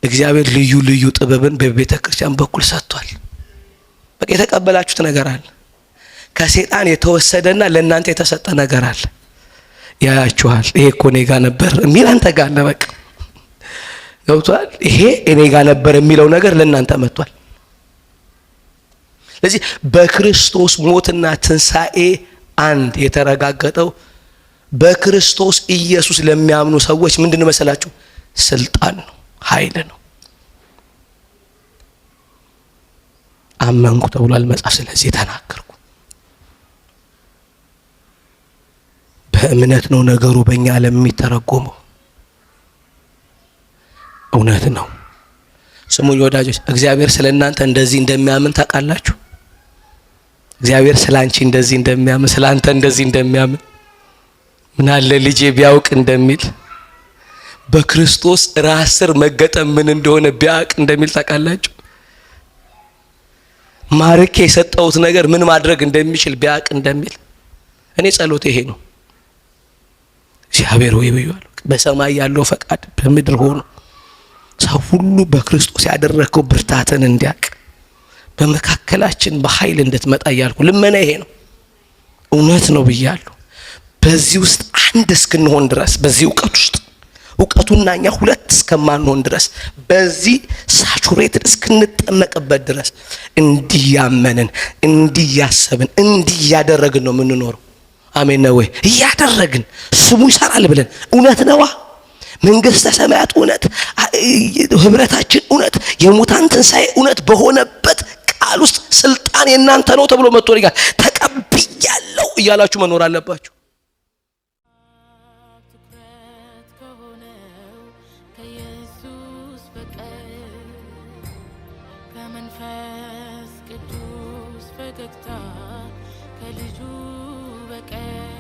እግዚአብሔር ልዩ ልዩ ጥበብን በቤተ ክርስቲያን በኩል ሰጥቷል። በቃ የተቀበላችሁት ነገር አለ። ከሰይጣን የተወሰደና ለእናንተ የተሰጠ ነገር አለ። ያያችኋል። ይሄ እኮ እኔ ጋር ነበር የሚል አንተ ጋር አለ። በቃ ገብቷል። ይሄ እኔ ጋር ነበር የሚለው ነገር ለእናንተ መጥቷል። ስለዚህ በክርስቶስ ሞትና ትንሣኤ አንድ የተረጋገጠው በክርስቶስ ኢየሱስ ለሚያምኑ ሰዎች ምንድነው መሰላችሁ? ስልጣን ነው፣ ኃይል ነው። አመንኩ ተብሏል መጽሐፍ። ስለዚህ ተናገርኩ። በእምነት ነው ነገሩ በእኛ ዓለም የሚተረጎመው። እውነት ነው። ስሙኝ ወዳጆች፣ እግዚአብሔር ስለእናንተ እንደዚህ እንደሚያምን ታውቃላችሁ። እግዚአብሔር ስላንቺ እንደዚህ እንደሚያምን፣ ስላንተ እንደዚህ እንደሚያምን፣ ምን አለ ልጄ ቢያውቅ እንደሚል፣ በክርስቶስ ራስ ስር መገጠም ምን እንደሆነ ቢያውቅ እንደሚል ታውቃላችሁ። ማርኬ የሰጠሁት ነገር ምን ማድረግ እንደሚችል ቢያውቅ እንደሚል። እኔ ጸሎት ይሄ ነው። እግዚአብሔር ሆይ ብያለሁ፣ በሰማይ ያለው ፈቃድ በምድር ሆኖ ሰው ሁሉ በክርስቶስ ያደረከው ብርታትን እንዲያውቅ በመካከላችን በኃይል እንድትመጣ እያልኩ ልመና ይሄ ነው። እውነት ነው ብያለሁ። በዚህ ውስጥ አንድ እስክንሆን ድረስ፣ በዚህ እውቀት ውስጥ እውቀቱና እኛ ሁለት እስከማንሆን ድረስ፣ በዚህ ሳቹሬትድ እስክንጠመቅበት ድረስ እንዲያመንን፣ እንዲያሰብን፣ እንዲያደረግን ነው የምንኖረው። አሜን ነው ወይ? እያደረግን ስሙ ይሰራል ብለን እውነት ነዋ። መንግስተ ሰማያት እውነት፣ ህብረታችን እውነት፣ የሙታን ትንሣኤ እውነት በሆነበት ቃል ውስጥ ስልጣን የእናንተ ነው ተብሎ መጥቶልኛል። ተቀብያለሁ እያላችሁ መኖር አለባችሁ። ከኢየሱስ በቀር ከመንፈስ ቅዱስ ፈገግታ ከልጁ በቀር